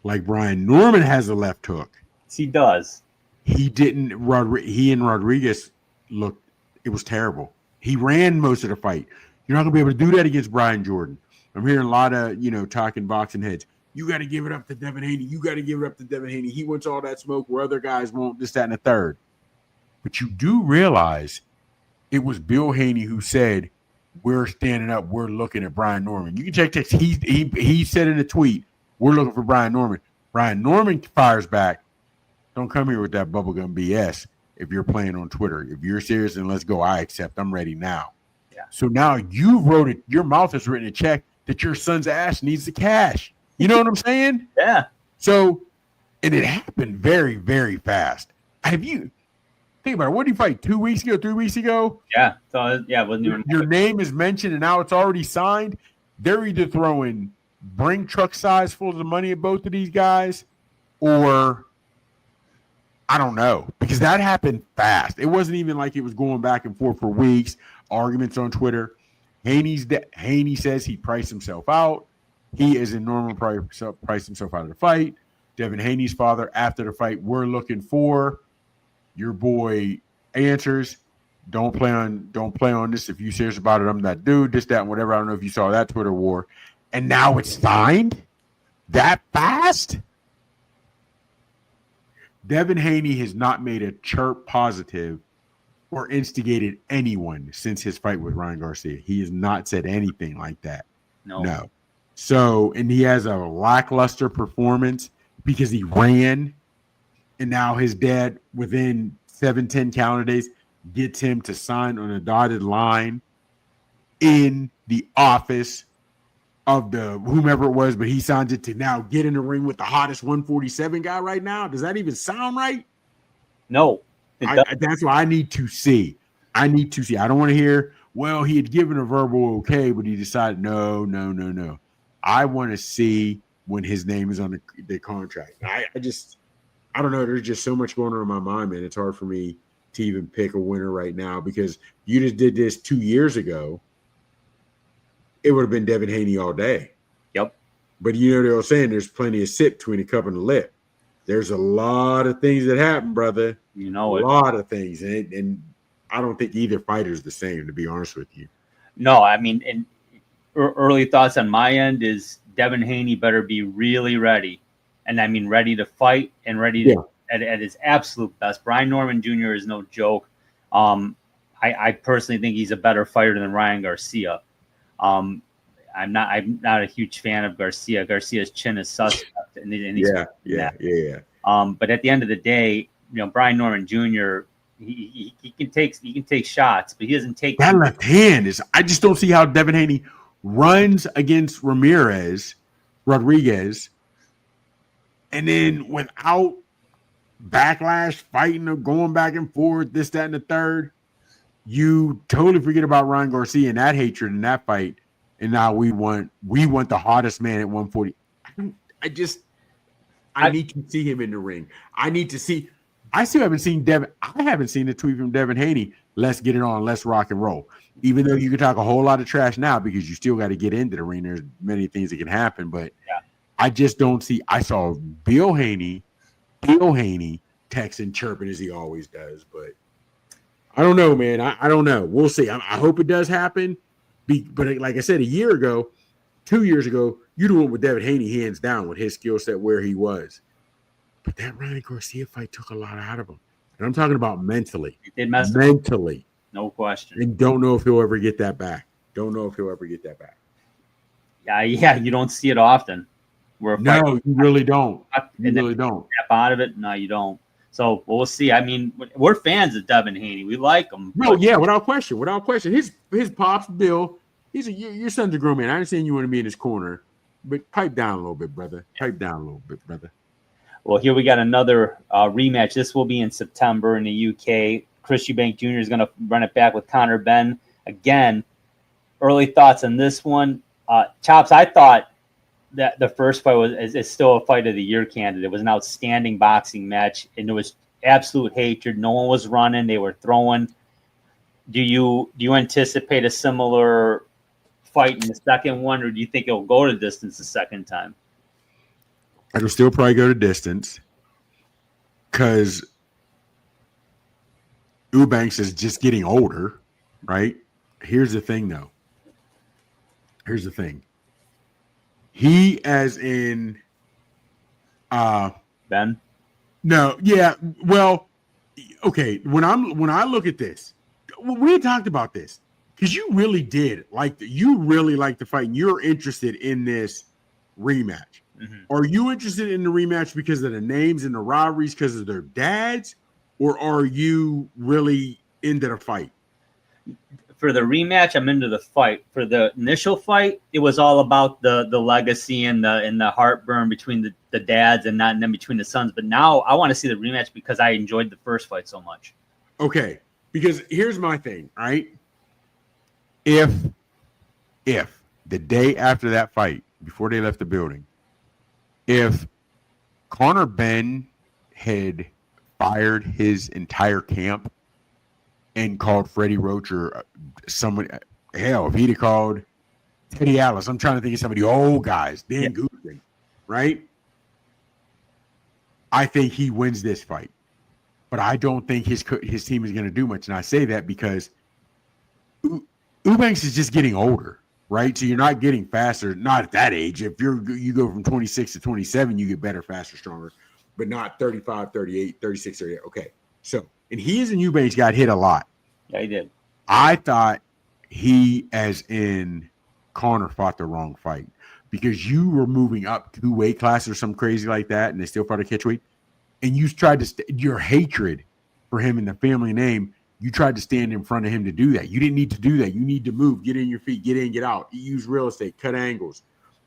S2: like Brian Norman has a left hook.
S3: He does.
S2: He didn't. He and Rodriguez looked. It was terrible. He ran most of the fight. You're not gonna be able to do that against Brian Jordan. I'm hearing a lot of talking boxing heads. You got to give it up to Devin Haney. You got to give it up to Devin Haney. He wants all that smoke where other guys won't. This, that, and the third. But you do realize it was Bill Haney who said, "We're standing up. We're looking at Brian Norman." You can check text. He said in a tweet, "We're looking for Brian Norman." Brian Norman fires back, "Don't come here with that bubblegum BS. If you're playing on Twitter, if you're serious, then let's go. I accept. I'm ready now."
S3: Yeah.
S2: So now you wrote it. Your mouth has written a check that your son's ass needs the cash. You know what I'm saying?
S3: Yeah.
S2: So, and it happened very, very fast. Have you think about it? What did he fight 2 weeks ago, 3 weeks ago?
S3: Yeah. So yeah, it wasn't even
S2: your name is mentioned and now it's already signed. They're either throwing bring truck size full of money at both of these guys, or I don't know, because that happened fast. It wasn't even like it was going back and forth for weeks. Arguments on Twitter. Haney says he priced himself out. He is in normal priced himself out of the fight. Devin Haney's father, after the fight, we're looking for your boy answers. Don't play on this. If you're serious about it, I'm that dude, this, that, and whatever. I don't know if you saw that Twitter war. And now it's signed that fast? Devin Haney has not made a chirp positive or instigated anyone since his fight with Ryan Garcia. He has not said anything like that. No. So, and he has a lackluster performance because he ran, and now his dad, within 7-10 calendar days, gets him to sign on a dotted line in the office of the whomever it was, but he signs it to now get in the ring with the hottest 147 guy right now. Does that even sound right?
S3: No.
S2: That's what I need to see. I don't want to hear, well, he had given a verbal okay, but he decided no. I want to see when his name is on the contract. I don't know. There's just so much going on in my mind, man. It's hard for me to even pick a winner right now, because you just did this 2 years ago. It would have been Devin Haney all day.
S3: Yep.
S2: But they were saying there's plenty of sip between the cup and the lip. There's a lot of things that happen, brother.
S3: You know
S2: a
S3: it.
S2: lot of things. And I don't think either fighter's the same, to be honest with you.
S3: No, I mean, and early thoughts on my end is Devin Haney better be really ready. And I mean, ready to fight and ready to at his absolute best. Brian Norman Jr. is no joke. I personally think he's a better fighter than Ryan Garcia. I'm not a huge fan of Garcia. Garcia's chin is suspect. And he's
S2: yeah.
S3: But at the end of the day, Brian Norman Jr., He can take shots, but he doesn't take
S2: that left hand is. I just don't see how Devin Haney runs against Rodriguez, and then without backlash, fighting or going back and forth, this, that, and the third, you totally forget about Ryan Garcia and that hatred in that fight. And now we want the hottest man at 140. I need to see him in the ring. I still haven't seen Devin. I haven't seen a tweet from Devin Haney. Let's get it on. Let's rock and roll. Even though you can talk a whole lot of trash now because you still got to get into the ring. There's many things that can happen, but I just don't see. I saw Bill Haney texting, chirping as he always does, but I don't know, man. I don't know. We'll see. I hope it does happen. But like I said, 2 years ago, you'd went with Devin Haney hands down with his skill set where he was. But that Ryan Garcia fight took a lot out of him. And I'm talking about mentally.
S3: It did mess
S2: mentally.
S3: No question.
S2: And don't know if he'll ever get that back.
S3: Yeah, you don't see it often.
S2: No, you really don't. You really don't.
S3: Step out of it? No, you don't. So we'll see. I mean, we're fans of Devin Haney. We like him.
S2: No, yeah, without question. His pops, Bill, your son's a grown man. I understand you want to be in his corner, but pipe down a little bit, brother.
S3: Well, here we got another rematch. This will be in September in the UK. Chris Eubanks Jr. is going to run it back with Conor Benn. Again, early thoughts on this one. Chops, I thought that the first fight is still a fight of the year candidate. It was an outstanding boxing match, and there was absolute hatred. No one was running. They were throwing. Do you anticipate a similar fight in the second one, or do you think it'll go to distance the second time?
S2: It'll still probably go to distance because Eubanks is just getting older, right? Here's the thing, though. He, as in
S3: Ben?
S2: No, yeah. Well, okay. When I look at this, we talked about this because you really like the fight, and you're interested in this rematch. Mm-hmm. Are you interested in the rematch because of the names and the rivalries because of their dads, or are you really into the fight?
S3: For the rematch, I'm into the fight. For the initial fight, it was all about the legacy and the heartburn between the dads and then between the sons. But now I want to see the rematch because I enjoyed the first fight so much. Okay, because here's my thing, right? If the day after that fight, before they left the building, if Conor Benn had fired his entire camp and called Freddie Roach or someone, hell, if he'd have called Teddy Atlas, I'm trying to think of some of the old guys, Dan Guzman, right? I think he wins this fight, but I don't think his team is going to do much. And I say that because Eubanks is just getting older, right? So you're not getting faster, not at that age. If you go from 26 to 27, you get better, faster, stronger, but not 35, 38, 36, 38. Okay. So, and he and Eubanks got hit a lot. Yeah, he did. I thought he, as in Conor, fought the wrong fight because you were moving up 2 weight classes or something crazy like that, and they still fought a catchweight. And you tried to your hatred for him and the family name. You tried to stand in front of him to do that. You didn't need to do that. You need to move, get in your feet, get in, get out. Use real estate, cut angles.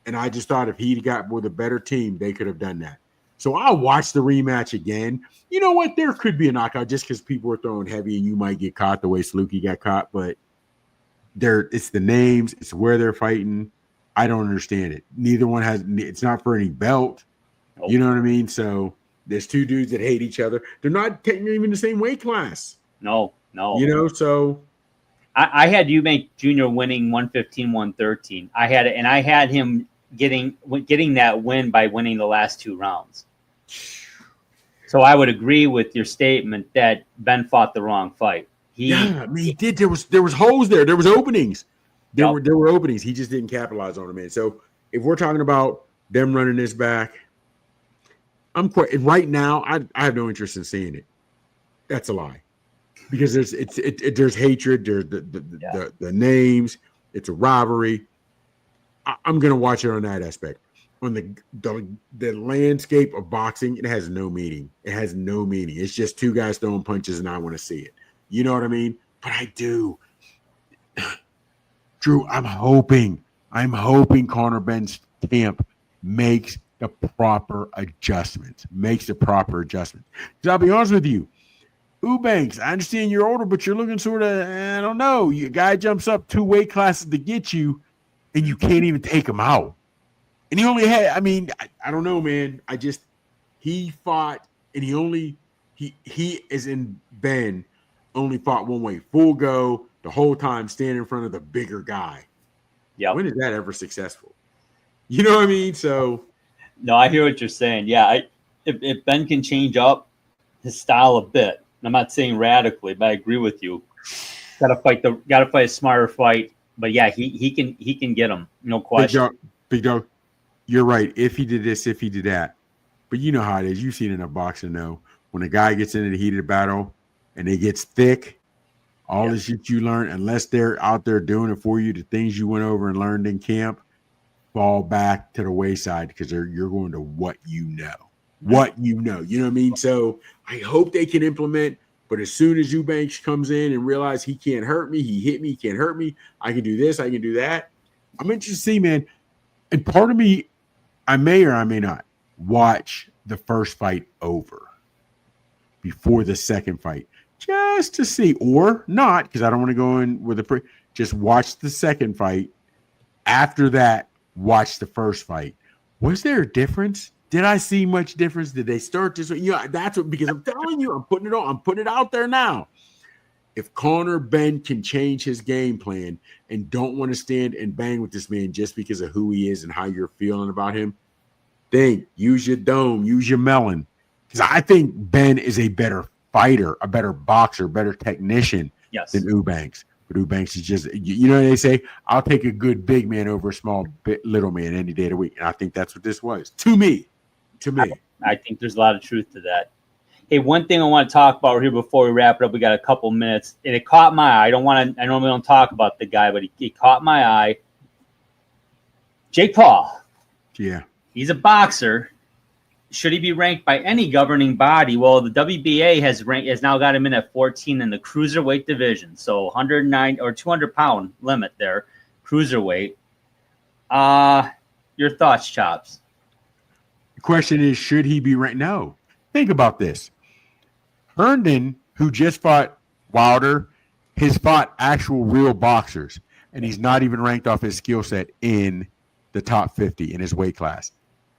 S3: And I just thought if he'd got with a better team, they could have done that. So I'll watch the rematch again. You know what? There could be a knockout just because people are throwing heavy and you might get caught the way Selicki got caught. But it's the names. It's where they're fighting. I don't understand it. Neither one has – it's not for any belt. Nope. You know what I mean? So there's 2 dudes that hate each other. They're not technically even the same weight class. No. You know, so – I had Eubanks Jr. winning 115, 113. I had him getting that win by winning the last 2 rounds. So I would agree with your statement that Ben fought the wrong fight. He did. There was holes there. There was openings. There were openings. He just didn't capitalize on them, man. So if we're talking about them running this back, right now. I have no interest in seeing it. That's a lie, because there's hatred. There's the names. It's a rivalry. I'm gonna watch it on that aspect.
S2: on the landscape of boxing, it has no meaning. It has no meaning. It's just two guys throwing punches, and I want to see it. You know what I mean? But I do. Drew, I'm hoping Conor Benn's camp makes the proper adjustments. Because I'll be honest with you, Eubanks, I understand you're older, but you're looking sort of, I don't know. Your guy jumps up 2 weight classes to get you, and you can't even take him out. And he only had, I don't know, man. He fought, and he is in Benn, only fought one way, full go, the whole time standing in front of the bigger guy.
S3: Yeah.
S2: When is that ever successful? You know what I mean? So.
S3: No, I hear what you're saying. Yeah, if Ben can change up his style a bit, I'm not saying radically, but I agree with you. Got to fight a smarter fight. But yeah, he can get him, no question.
S2: Big dog, you're right. If he did this, if he did that, but you know how it is. You've seen it in a boxing, though. When a guy gets into the heat of the battle and it gets thick, all the shit you learn, unless they're out there doing it for you, the things you went over and learned in camp, fall back to the wayside because you're going to what you know. You know what I mean? So I hope they can implement, but as soon as Eubanks comes in and realize he can't hurt me, he hit me, he can't hurt me, I can do this, I can do that. I'm interested to see, man. And part of me, I may or I may not watch the first fight over before the second fight, just to see, or not, because I don't want to go in with just watch the second fight. After that, watch the first fight. Was there a difference? Did I see much difference? Did they start this? That's what, because I'm telling you, I'm putting it out there now. If Conor Benn can change his game plan and don't want to stand and bang with this man just because of who he is and how you're feeling about him, use your dome, use your melon. Because I think Benn is a better fighter, a better boxer, better technician than Eubanks. But Eubanks is just, you know what they say? I'll take a good big man over a small little man any day of the week. And I think that's what this was. To me.
S3: I think there's a lot of truth to that. Hey, one thing I want to talk about here before we wrap it up, we got a couple minutes, and it caught my eye. I normally don't talk about the guy, but he caught my eye. Jake Paul.
S2: Yeah.
S3: He's a boxer. Should he be ranked by any governing body? Well, the WBA has now got him in at 14 in the cruiserweight division. So 109 or 200-pound limit there, cruiserweight. Your thoughts, Chops?
S2: The question is, should he be ranked? No. Think about this. Herndon, who just fought Wilder, has fought actual real boxers, and he's not even ranked off his skill set in the top 50 in his weight class.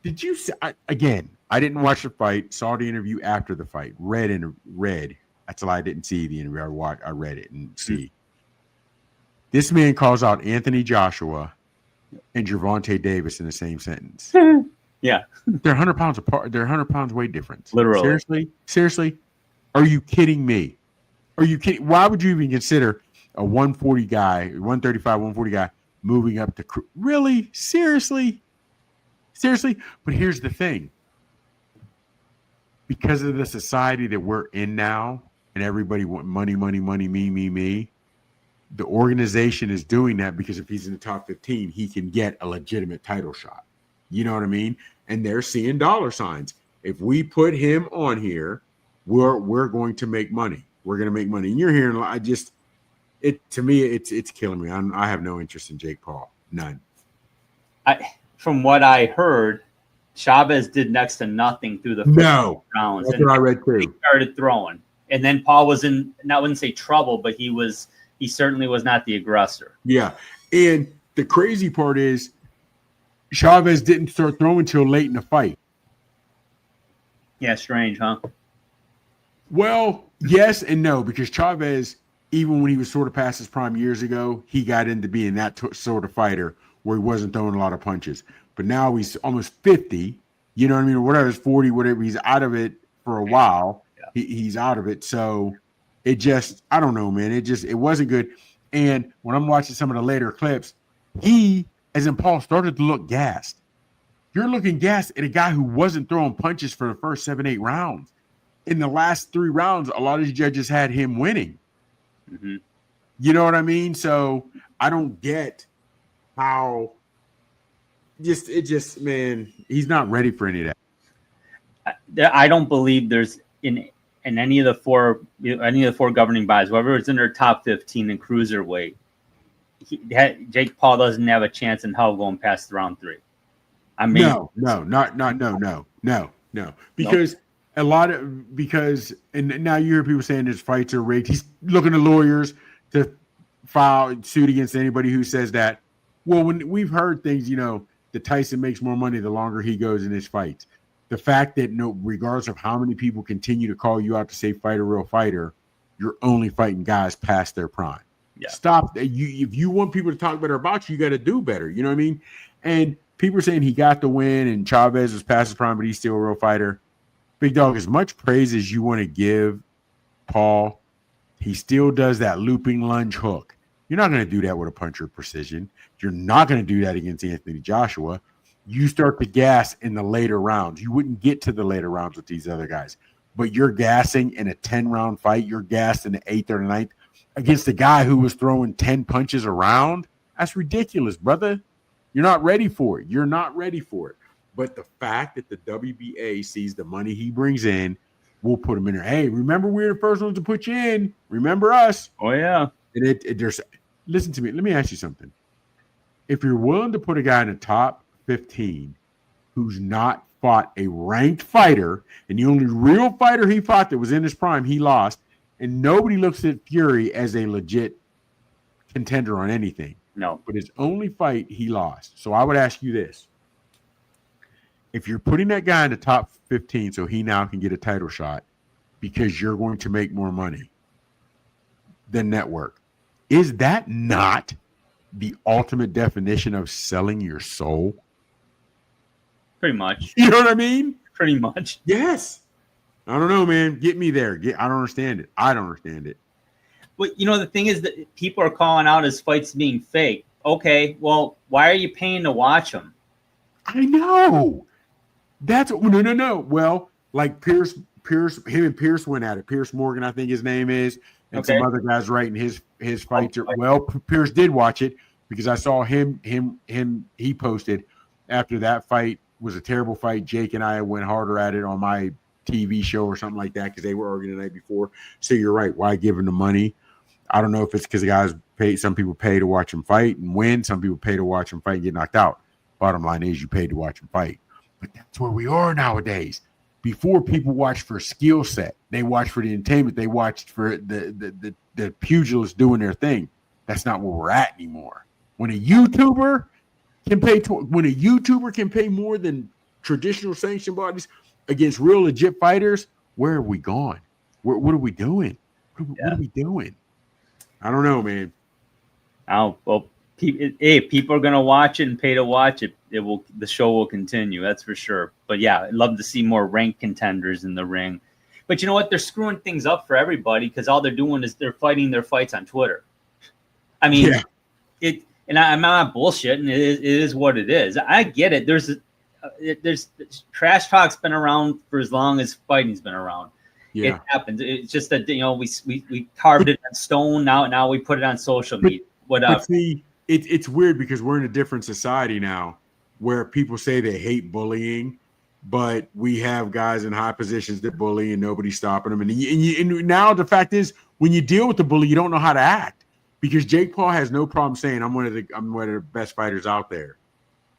S2: Did you see, again, I didn't watch the fight, saw the interview after the fight, read. That's why I didn't see the interview. I read it and see. This man calls out Anthony Joshua and Gervonta Davis in the same sentence.
S3: Yeah.
S2: They're 100 pounds apart. They're 100 pounds weight difference.
S3: Literally.
S2: Seriously? Are you kidding me? Are you kidding? Why would you even consider a 140 guy, 135, 140 guy moving up to really? Seriously? But here's the thing. Because of the society that we're in now, and everybody want money, me, the organization is doing that because if he's in the top 15, he can get a legitimate title shot. You know what I mean? And they're seeing dollar signs. If we put him on here, we're going to make money. We're going to make money. And you're hearing, to me, it's killing me. I have no interest in Jake Paul. None.
S3: From what I heard, Chavez did next to nothing through the first rounds.
S2: That's what I read too.
S3: He started throwing. And then Paul was in, I wouldn't say trouble, but he certainly was not the aggressor.
S2: Yeah. And the crazy part is Chavez didn't start throwing until late in the fight.
S3: Yeah, strange, huh?
S2: Well, yes and no, because Chavez, even when he was sort of past his prime years ago, he got into being that sort of fighter where he wasn't throwing a lot of punches. But now he's almost 50, you know what I mean, or whatever, it's 40, whatever. He's out of it for a while. Yeah. He's out of it. So it just, I don't know, man. It wasn't good. And when I'm watching some of the later clips, he, as in Paul, started to look gassed. You're looking gassed at a guy who wasn't throwing punches for the first 7-8 rounds. In the last 3 rounds, a lot of these judges had him winning.
S3: Mm-hmm.
S2: You know what I mean? So I don't get how Man, he's not ready for any of
S3: that. I don't believe there's in any of the four governing bodies, whoever is in their top 15 in cruiserweight, Jake Paul doesn't have a chance in hell going past round 3. I mean,
S2: no, because and now you hear people saying his fights are rigged. He's looking to lawyers to file suit against anybody who says that. Well, when we've heard things, that Tyson makes more money the longer he goes in his fights. The fact that regardless of how many people continue to call you out to say fight a real fighter, you're only fighting guys past their prime.
S3: Yeah.
S2: Stop. If you want people to talk better about you, got to do better. You know what I mean? And people are saying he got the win and Chavez was past his prime, but he's still a real fighter. Big dog, as much praise as you want to give Paul, he still does that looping lunge hook. You're not going to do that with a puncher of precision. You're not going to do that against Anthony Joshua. You start to gas in the later rounds. You wouldn't get to the later rounds with these other guys, but you're gassing in a 10-round fight. You're gassed in the 8th or the 9th against a guy who was throwing 10 punches around. That's ridiculous, brother. You're not ready for it. You're not ready for it. But the fact that the WBA sees the money he brings in, we'll put him in there. Hey, remember we were the first ones to put you in. Remember us.
S3: Oh, yeah.
S2: And listen to me. Let me ask you something. If you're willing to put a guy in the top 15 who's not fought a ranked fighter, and the only real fighter he fought that was in his prime, he lost, and nobody looks at Fury as a legit contender on anything.
S3: No.
S2: But his only fight, he lost. So I would ask you this. If you're putting that guy in the top 15 so he now can get a title shot because you're going to make more money than network, is that not the ultimate definition of selling your soul?
S3: Pretty much.
S2: You know what I mean?
S3: Pretty much.
S2: Yes. I don't know, man. Get me there. I don't understand it. I don't understand it.
S3: But, the thing is that people are calling out his fights being fake. Okay, well, why are you paying to watch them?
S2: I know. No. Well, like Pierce, him and Pierce went at it. Pierce Morgan, I think his name is, and some other guys writing his fights. Well, Pierce did watch it because I saw him. He posted after that fight was a terrible fight. Jake and I went harder at it on my TV show or something like that because they were arguing the night before. So you're right. Why give him the money? I don't know if it's because the guys pay. Some people pay to watch him fight and win. Some people pay to watch him fight and get knocked out. Bottom line is you paid to watch him fight. But that's where we are nowadays. Before, people watched for skill set. They watched for the entertainment. They watched for the pugilists doing their thing. That's not where we're at anymore. When a YouTuber can pay more than traditional sanctioned bodies against real legit fighters, where are we going? What are we doing? What are we doing? I don't know, man.
S3: People are going to watch it and pay to watch it. The show will continue. That's for sure. But yeah, I'd love to see more ranked contenders in the ring. But you know what? They're screwing things up for everybody because all they're doing is they're fighting their fights on Twitter. I mean, and I'm not bullshitting. It is what it is. I get it. There's trash talk's been around for as long as fighting's been around. Yeah. It happens. It's just that we carved it in stone. Now we put it on social media. Whatever.
S2: But see, it's weird because we're in a different society now where people say they hate bullying, but we have guys in high positions that bully and nobody's stopping them. And now the fact is, when you deal with the bully, you don't know how to act because Jake Paul has no problem saying I'm one of the best fighters out there.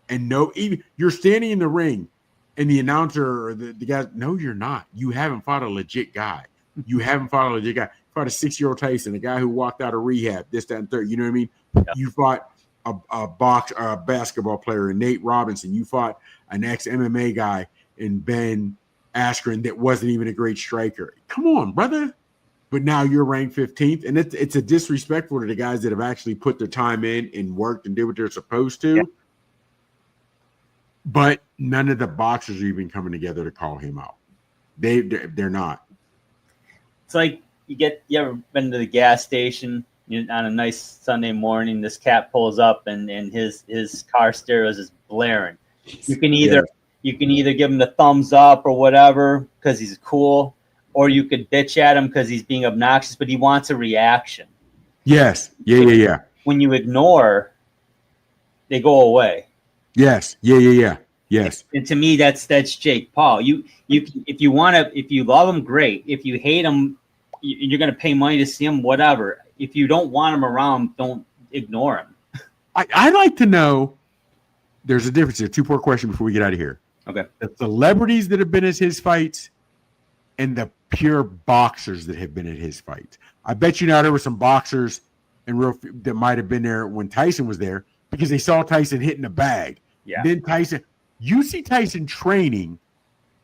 S2: And even you're standing in the ring and the announcer or the guy, no, you're not. You haven't fought a legit guy. You haven't fought a legit guy. You fought a 6-year-old Tyson, a guy who walked out of rehab, this, that, and third. You know what I mean? Yeah. You fought a basketball player in Nate Robinson. You fought an ex-MMA guy in Ben Askren that wasn't even a great striker. Come on, brother. But now you're ranked 15th, and it's a disrespectful to the guys that have actually put their time in and worked and did what they're supposed to. Yeah. But none of the boxers are even coming together to call him out. They're not.
S3: It's like you ever been to the gas station on a nice Sunday morning? This cat pulls up and his car stereo is just blaring. You can either give him the thumbs up or whatever because he's cool, or you could bitch at him because he's being obnoxious, but he wants a reaction.
S2: Yes. Yeah.
S3: When you ignore, they go away.
S2: Yes. Yeah. Yes.
S3: And to me, that's Jake Paul. You if you love him, great. If you hate him, you're going to pay money to see him, whatever. If you don't want him around, don't ignore him.
S2: I'd like to know, there's a difference here. 2-part question before we get out of here.
S3: Okay.
S2: The celebrities that have been at his fights and the pure boxers that have been at his fights. I bet you now there were some boxers that might have been there when Tyson was there because they saw Tyson hitting the bag.
S3: Yeah.
S2: Then you see Tyson training,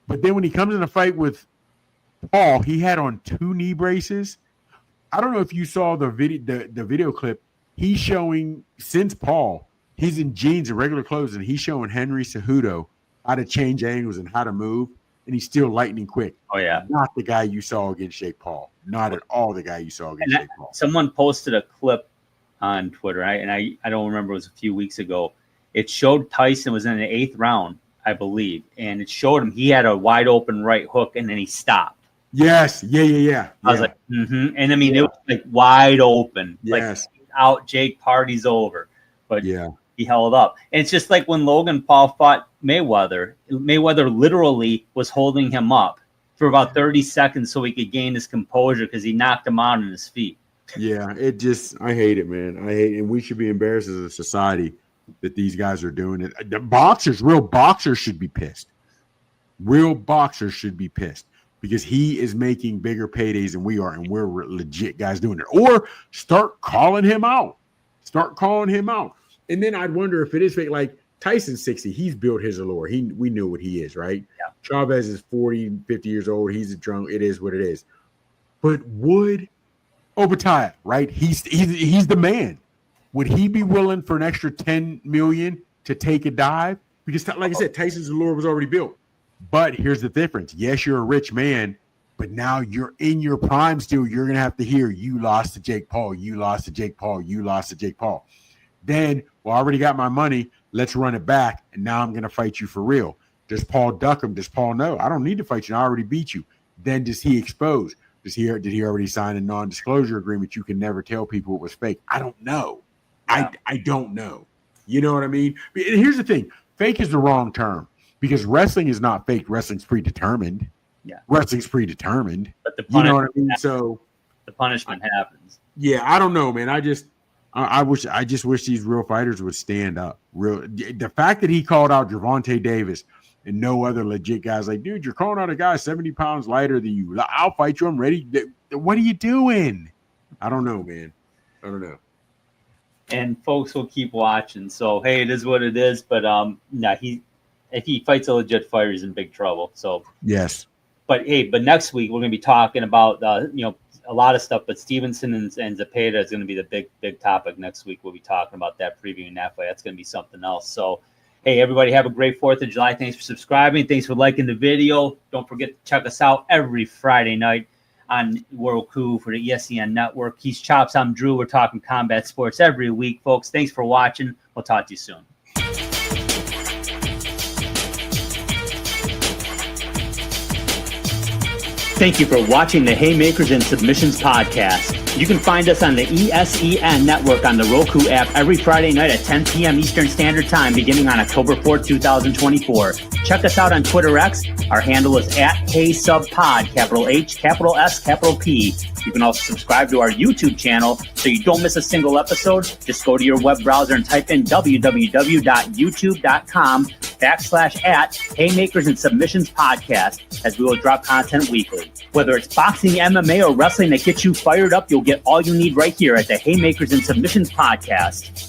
S2: but then when he comes in a fight with Paul, he had on 2 knee braces. I don't know if you saw the video clip. He's showing, since Paul, he's in jeans and regular clothes, and he's showing Henry Cejudo how to change angles and how to move, and he's still lightning quick.
S3: Oh, yeah.
S2: Not the guy you saw against Jake Paul. Not at all the guy you saw against Jake Paul.
S3: Someone posted a clip on Twitter, and I don't remember, it was a few weeks ago. It showed Tyson was in the 8th round, I believe, and it showed him he had a wide open right hook, and then he stopped.
S2: Yes. Yeah.
S3: I was like, mm-hmm. And I mean, it was like wide open.
S2: Yes.
S3: Like, out, Jake, party's over. But
S2: yeah,
S3: he held up. And it's just like when Logan Paul fought Mayweather. Mayweather literally was holding him up for about 30 seconds so he could gain his composure because he knocked him out on his feet.
S2: Yeah, I hate it, man. I hate it. And we should be embarrassed as a society that these guys are doing it. The real boxers should be pissed. Real boxers should be pissed because he is making bigger paydays than we are, and we're legit guys doing it. Or start calling him out. And then I'd wonder if it is fake. Like Tyson's 60. He's built his allure. We knew what he is, right?
S3: Yeah.
S2: Chavez is 40, 50 years old. He's a drunk. It is what it is. But would Obatiah, right? He's the man. Would he be willing for an extra $10 million to take a dive? Because, like I said, Tyson's allure was already built. But here's the difference. Yes, you're a rich man, but now you're in your prime still. You're going to have to hear, you lost to Jake Paul, you lost to Jake Paul, you lost to Jake Paul. Then, well, I already got my money. Let's run it back, and now I'm going to fight you for real. Does Paul duck him? Does Paul know? I don't need to fight you. I already beat you. Then does he expose? Did he already sign a non-disclosure agreement? You can never tell people it was fake. I don't know. Yeah. I don't know. You know what I mean? And here's the thing. Fake is the wrong term because wrestling is not fake. Wrestling's predetermined.
S3: Yeah.
S2: Wrestling's predetermined.
S3: But the
S2: you know what I mean?
S3: Happens. So the punishment happens.
S2: Yeah, I don't know, man. I just wish these real fighters would stand up. The fact that he called out Gervonta Davis and no other legit guys, like, dude, you're calling out a guy 70 pounds lighter than you. I'll fight you. I'm ready. What are you doing? I don't know, man. I don't know.
S3: And folks will keep watching. So, hey, it is what it is. But if he fights a legit fighter, he's in big trouble. So
S2: yes.
S3: But next week we're going to be talking about a lot of stuff. But Stevenson and Zepeda is going to be the big topic next week. We'll be talking about that, previewing that fight. That's going to be something else. So, hey, everybody, have a great 4th of July. Thanks for subscribing. Thanks for liking the video. Don't forget to check us out every Friday night on Roku for the ESPN Network. He's Chops. I'm Drew. We're talking combat sports every week, folks. Thanks for watching. We'll talk to you soon. Thank you for watching the Haymakers and Submissions podcast. You can find us on the ESEN network on the Roku app every Friday night at 10 p.m. Eastern Standard Time beginning on October 4th, 2024. Check us out on Twitter X. Our handle is @HeySubPod, capital H, capital S, capital P. You can also subscribe to our YouTube channel so you don't miss a single episode. Just go to your web browser and type in www.youtube.com/@Haymakers and Submissions podcast, as we will drop content weekly. Whether it's boxing, MMA, or wrestling that gets you fired up, you'll get all you need right here at the Haymakers and Submissions podcast.